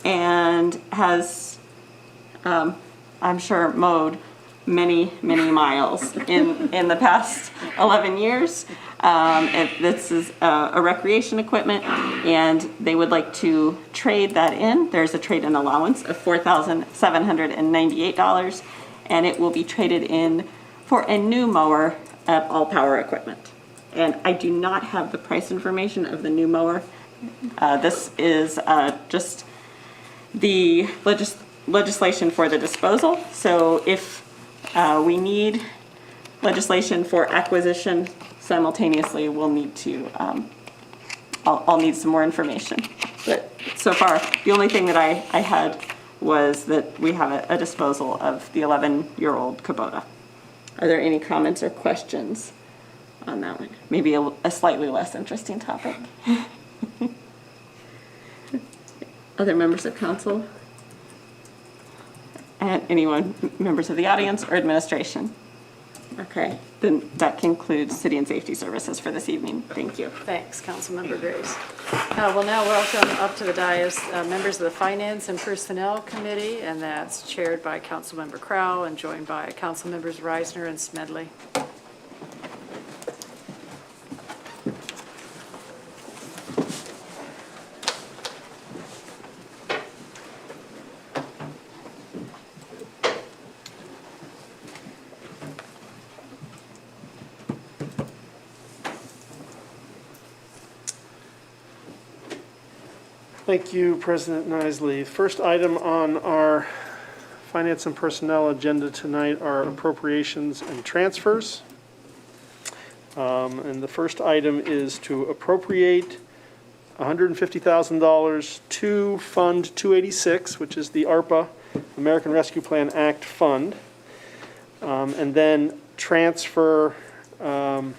and has, I'm sure, mowed many, many miles in the past 11 years. This is a recreation equipment, and they would like to trade that in. There's a trade-in allowance of $4,798, and it will be traded in for a new mower of All Power Equipment. And I do not have the price information of the new mower. This is just the legislation for the disposal. So if we need legislation for acquisition simultaneously, we'll need to, I'll need some more information. But so far, the only thing that I had was that we have a disposal of the 11-year-old Kubota. Are there any comments or questions on that one? Maybe a slightly less interesting topic. Other members of council? And anyone, members of the audience or administration? Okay, then that concludes City and Safety Services for this evening. Thank you. Thanks, Councilmember Grace. We'll now welcome up to the dais members of the Finance and Personnel Committee, and that's chaired by Councilmember Crowell and joined by Councilmembers Reisner and Smedley. Thank you, President Nisley. First item on our Finance and Personnel agenda tonight are appropriations and transfers. And the first item is to appropriate $150,000 to Fund 286, which is the ARPA, American Rescue Plan Act Fund, and then transfer from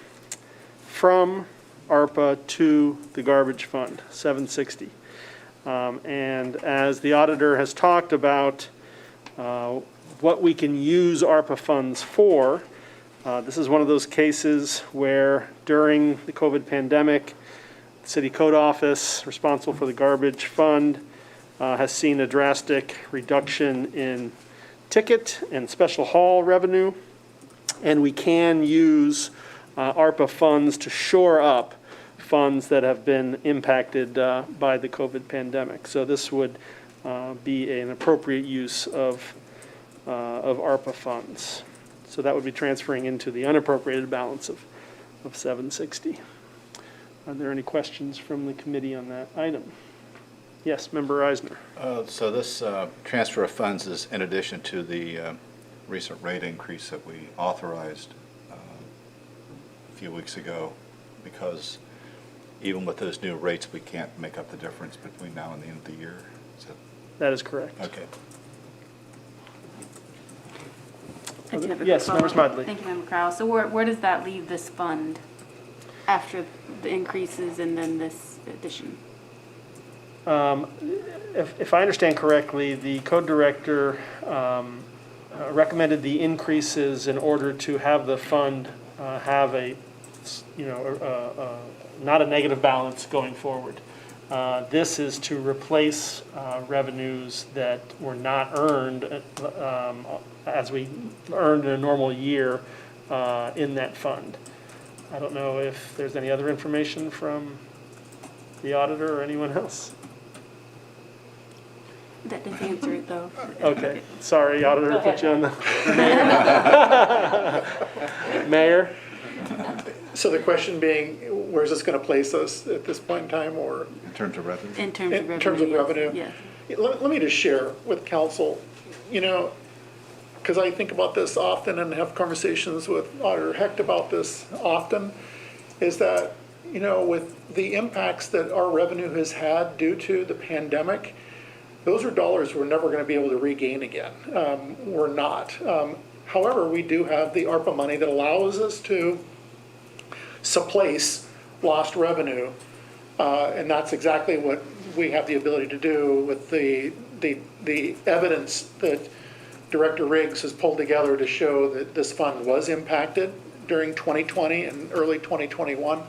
ARPA to the garbage fund, 760. And as the auditor has talked about what we can use ARPA funds for, this is one of those cases where during the COVID pandemic, the City Code Office, responsible for the garbage fund, has seen a drastic reduction in ticket and special haul revenue, and we can use ARPA funds to shore up funds that have been impacted by the COVID pandemic. So this would be an appropriate use of ARPA funds. So that would be transferring into the unappropriated balance of 760. Are there any questions from the committee on that item? Yes, Member Eisner. So this transfer of funds is in addition to the recent rate increase that we authorized a few weeks ago, because even with those new rates, we can't make up the difference between now and the end of the year. That is correct. Okay. I do have a Yes, quick Member follow-up. Smedley. Thank you, Member Crowell. So where does that leave this fund after the increases and then this addition? If I understand correctly, the code director recommended the increases in order to have the fund have a, not a negative balance going forward. This is to replace revenues that were not earned as we earned in a normal year in that fund. I don't know if there's any other information from the auditor or anyone else. That does answer it, though. Okay, sorry, auditor, put you on the. Mayor? So the question being, where's this going to place us at this point in time, or In terms of revenue? In terms of revenue. in terms of revenue? Yes. Let me just share with council, because I think about this often and have conversations with Auditor Hecht about this often, is that, with the impacts that our revenue has had due to the pandemic, those are dollars we're never going to be able to regain again. We're not. However, we do have the ARPA money that allows us to supplace lost revenue, and that's exactly what we have the ability to do with the evidence that Director Riggs has pulled together to show that this fund was impacted during 2020 and early 2021.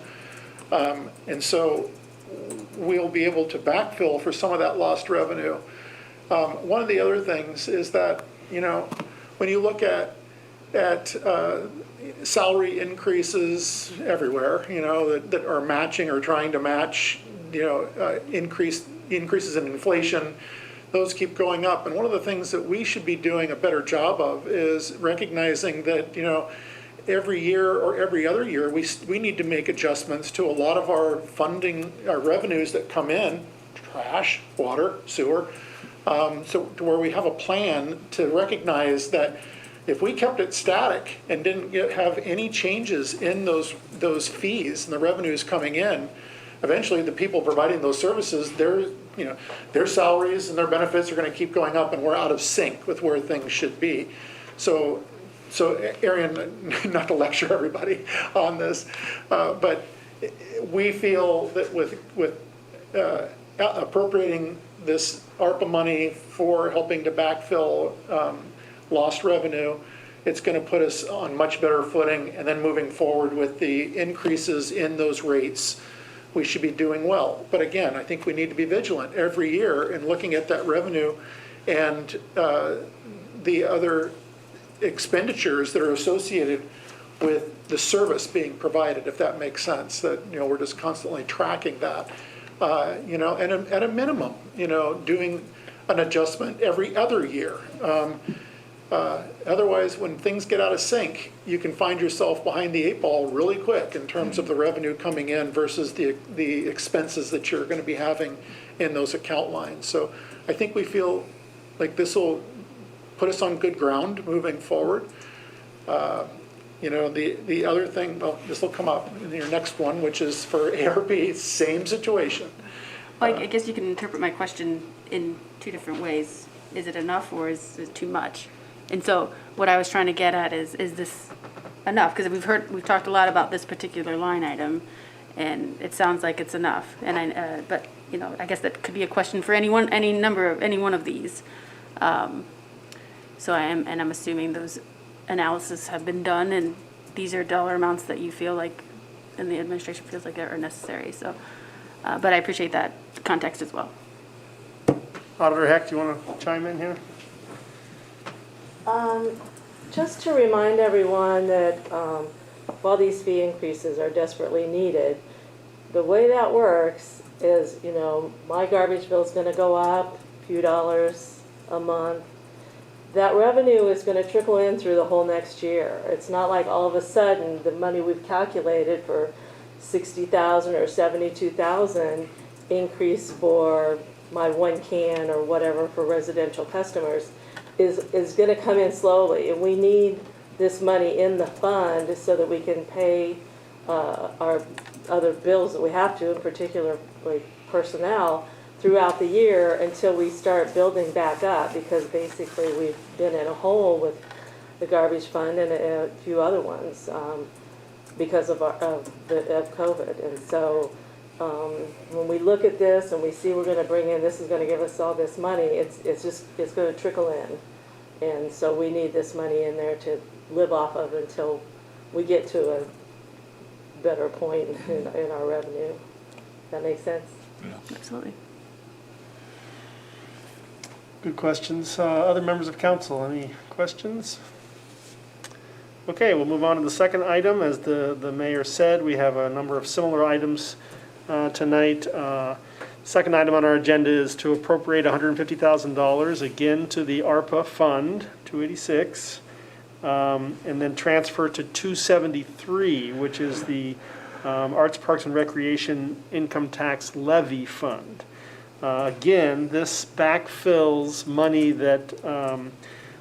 And so we'll be able to backfill for some of that lost revenue. One of the other things is that, when you look at at salary increases everywhere, that are matching or trying to match, increases in inflation. Those keep going up. And one of the things that we should be doing a better job of is recognizing that, every year or every other year, we need to make adjustments to a lot of our funding, our revenues that come in, trash, water, sewer, so to where we have a plan to recognize that if we kept it static and didn't have any changes in those fees and the revenues coming in, eventually the people providing those services, their salaries and their benefits are going to keep going up, and we're out of sync with where things should be. So Arian, not to lecture everybody on this, but we feel that with appropriating this ARPA money for helping to backfill lost revenue, it's going to put us on much better footing, and then moving forward with the increases in those rates, we should be doing well. But again, I think we need to be vigilant every year in looking at that revenue and the other expenditures that are associated with the service being provided, if that makes sense, that, we're just constantly tracking that, and at a minimum, doing an adjustment every other year. Otherwise, when things get out of sync, you can find yourself behind the 8 ball really quick in terms of the revenue coming in versus the expenses that you're going to be having in those account lines. So I think we feel like this will put us on good ground moving forward. The other thing, well, this will come up in your next one, which is for ARP, same situation. Well, I guess you can interpret my question in two different ways. Is it enough, or is it too much? And so what I was trying to get at is this enough? Because we've talked a lot about this particular line item, and it sounds like it's enough. And but I guess that could be a question for any one of these. So I'm assuming those analysis have been done, and these are dollar amounts that you feel like, and the administration feels like are necessary. So, but I appreciate that context as well. Auditor Heck, do you want to chime in here? Just to remind everyone that while these fee increases are desperately needed, the way that works is, my garbage bill is going to go up a few dollars a month. That revenue is going to trickle in through the whole next year. It's not like all of a sudden the money we've calculated for $60,000 or $72,000 increase for my 1 can or whatever for residential customers is going to come in slowly. And we need this money in the fund so that we can pay our other bills that we have to, in particular like personnel, throughout the year until we start building back up, because basically we've been in a hole with the garbage fund and a few other ones because of COVID. And so when we look at this and we see we're going to bring in, this is going to give us all this money, it's going to trickle in. And so we need this money in there to live off of until we get to a better point in our revenue. That makes sense? Absolutely. Good questions. Other members of council, any questions? Okay, we'll move on to the second item. As the mayor said, we have a number of similar items tonight. Second item on our agenda is to appropriate $150,000 again to the ARPA Fund 286, and then transfer to 273, which is the Arts, Parks, and Recreation Income Tax Levy Fund. Again, this backfills money that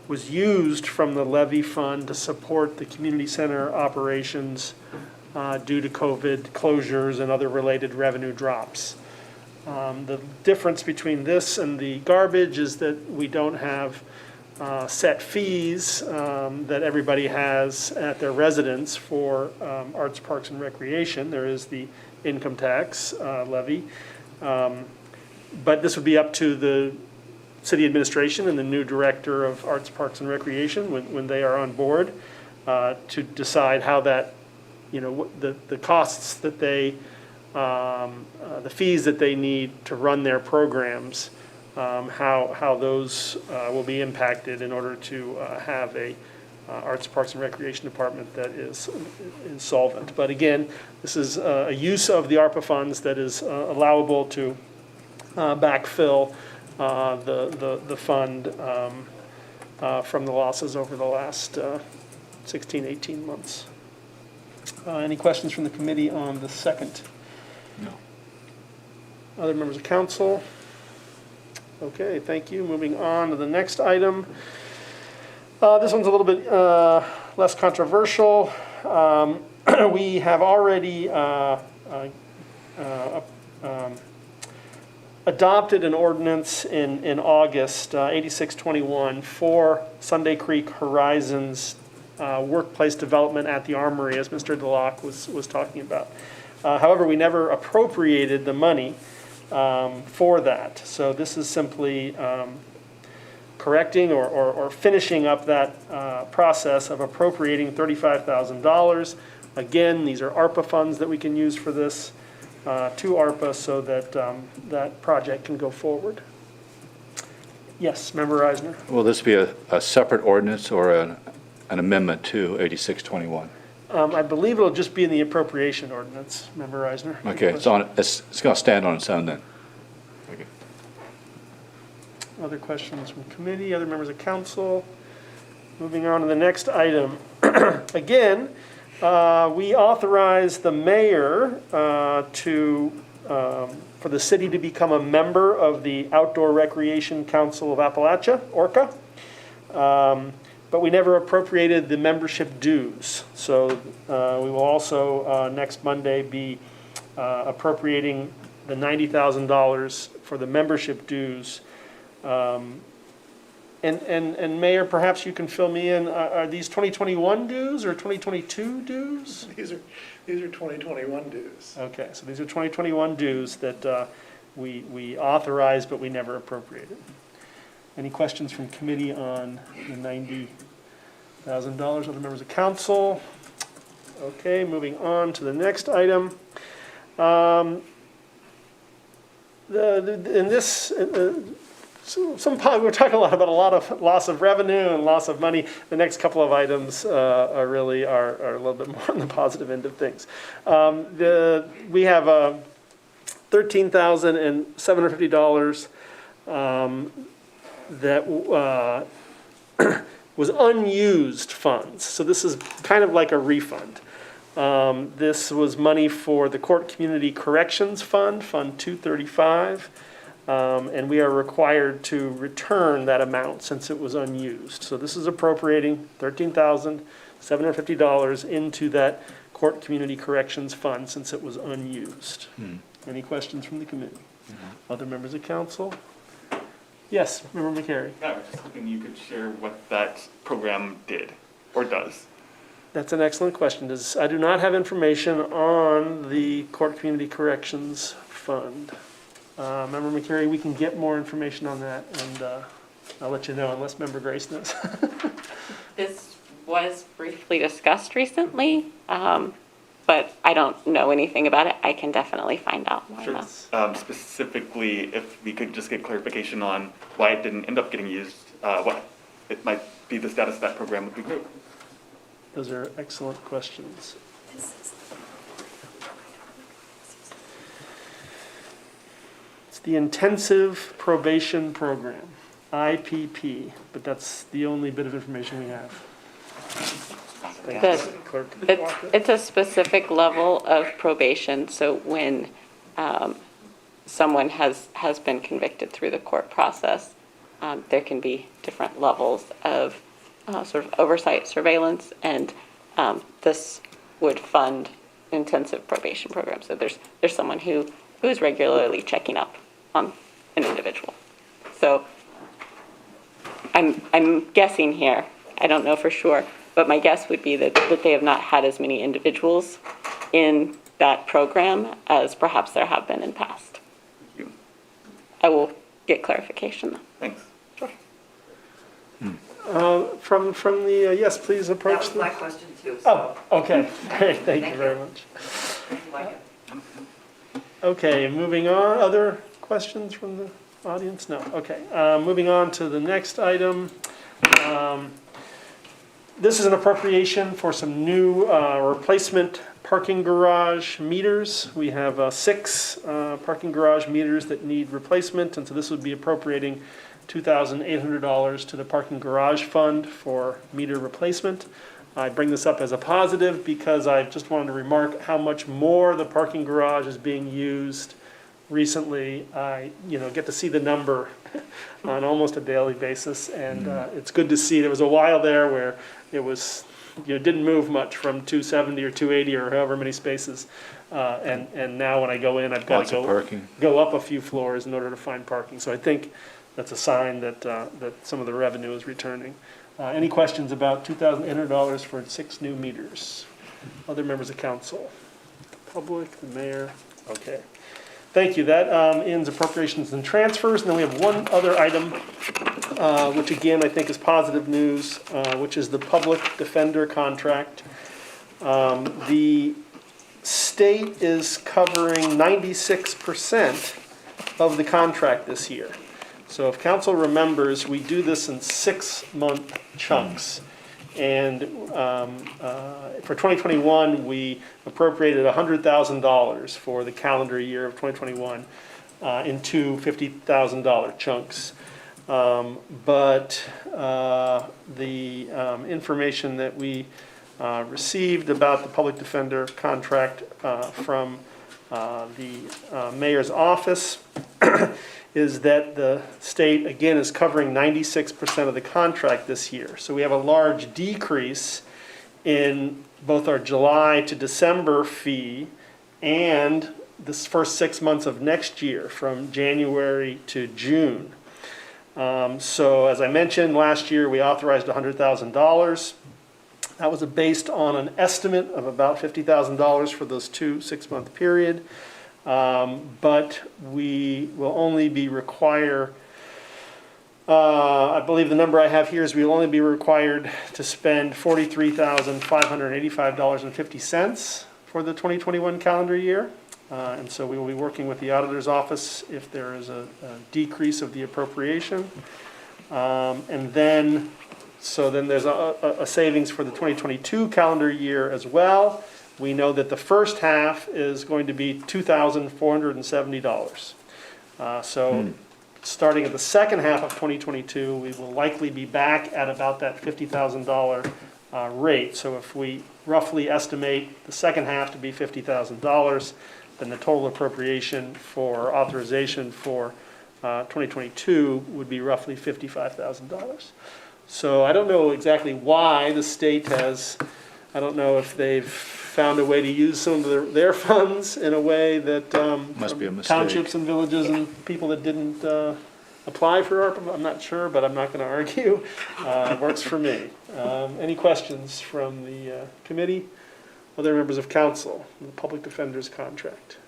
was used from the levy fund to support the community center operations due to COVID closures and other related revenue drops. The difference between this and the garbage is that we don't have set fees that everybody has at their residence for arts, parks, and recreation. There is the income tax levy. But this would be up to the city administration and the new director of Arts, Parks, and Recreation when they are on board to decide how that, the costs that they, the fees that they need to run their programs, how those will be impacted in order to have a Arts, Parks, and Recreation Department that is insolvent. But again, this is a use of the ARPA funds that is allowable to backfill the fund from the losses over the last 16, 18 months. Any questions from the committee on the second? No. Other members of council? Okay, thank you. Moving on to the next item. This one's a little bit less controversial. We have already adopted an ordinance in August, 8621, for Sunday Creek Horizons workplace development at the Armory, as Mr. DeLocke was talking about. However, we never appropriated the money for that. So this is simply correcting or finishing up that process of appropriating $35,000. Again, these are ARPA funds that we can use for this, to ARPA, so that that project can go forward. Yes, Member Reisner? Will this be a separate ordinance or an amendment to 8621? I believe it'll just be in the appropriation ordinance, Member Reisner. Okay, it's going to stand on its own then. Okay. Other questions from committee, other members of council? Moving on to the next item. Again, we authorize the mayor for the city to become a member of the Outdoor Recreation Council of Appalachia, ORCA. But we never appropriated the membership dues. So we will also, next Monday, be appropriating the $90,000 for the membership dues. And Mayor, perhaps you can fill me in, are these 2021 dues or 2022 dues? These are 2021 dues. Okay, so these are 2021 dues that we authorized, but we never appropriated. Any questions from committee on the $90,000? Other members of council? Okay, moving on to the next item. We're talking a lot about a lot of loss of revenue and loss of money. The next couple of items are a little bit more on the positive end of things. We have $13,750 that was unused funds. So this is kind of like a refund. This was money for the Court Community Corrections Fund, Fund 235. And we are required to return that amount since it was unused. So this is appropriating $13,750 into that Court Community Corrections Fund since it was unused. Any questions from the committee? Other members of council? Yes, Member McCary. I was just hoping you could share what that program did or does. That's an excellent question. I do not have information on the Court Community Corrections Fund. Member McCary, we can get more information on that, and I'll let you know unless Member Grace knows. This was briefly discussed recently, but I don't know anything about it. I can definitely find out more. Sure. Specifically, if we could just get clarification on why it didn't end up getting used, what it might be the status of that program would be great. Those are excellent questions. It's the Intensive Probation Program, IPP, but that's the only bit of information we have. Thank you, Clerk. It's a specific level of probation, so when someone has been convicted through the court process, there can be different levels of sort of oversight, surveillance, and this would fund intensive probation program. So there's someone who is regularly checking up on an individual. So I'm guessing here, I don't know for sure, but my guess would be that they have not had as many individuals in that program as perhaps there have been in past. Thank you. I will get clarification though. Thanks. Sure. From the, yes, please approach. That was my question too. Oh, okay, great, thank you very much. Okay, moving on, other questions from the audience? No, okay. Moving on to the next item. This is an appropriation for some new replacement parking garage meters. We have 6 parking garage meters that need replacement, and so this would be appropriating $2,800 to the parking garage fund for meter replacement. I bring this up as a positive because I just wanted to remark how much more the parking garage is being used recently. I get to see the number on almost a daily basis, and it's good to see. There was a while there where it was, didn't move much from 270 or 280 or however many spaces, and now when I go in, I've got Lots to of parking. go up a few floors in order to find parking. So I think that's a sign that that some of the revenue is returning. Any questions about $2,800 for 6 new meters? Other members of council? Public, the mayor? Okay. Thank you. That ends appropriations and transfers. And then we have one other item, which again I think is positive news, which is the public defender contract. The state is covering 96% of the contract this year. So if council remembers, we do this in 6-month chunks. And for 2021, we appropriated $100,000 for the calendar year of 2021 in 2 $50,000 chunks. But the information that we received about the public defender contract from the mayor's office is that the state, again, is covering 96% of the contract this year. So we have a large decrease in both our July to December fee and this first 6 months of next year, from January to June. So as I mentioned, last year we authorized $100,000. That was based on an estimate of about $50,000 for those 2 6-month period. But we will only be I believe the number I have here is we will only be required to spend $43,585.50 for the 2021 calendar year. And so we will be working with the auditor's office if there is a decrease of the appropriation. And then there's a savings for the 2022 calendar year as well. We know that the first half is going to be $2,470. Starting at the second half of 2022, we will likely be back at about that $50,000 rate. So if we roughly estimate the second half to be $50,000, then the total appropriation for authorization for 2022 would be roughly $55,000. So I don't know exactly why the state has, I don't know if they've found a way to use some of their funds in a way that Must be a mistake. townships and villages and people that didn't apply for ARPA, I'm not sure, but I'm not going to argue. It works for me. Any questions from the committee? Other members of council, the public defender's contract?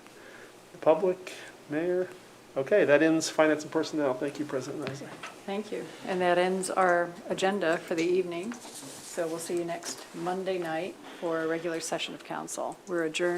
The public, mayor? Okay, that ends finance and personnel. Thank you, President Reiser. Thank you. And that ends our agenda for the evening. So we'll see you next Monday night for a regular session of council. We're adjourned.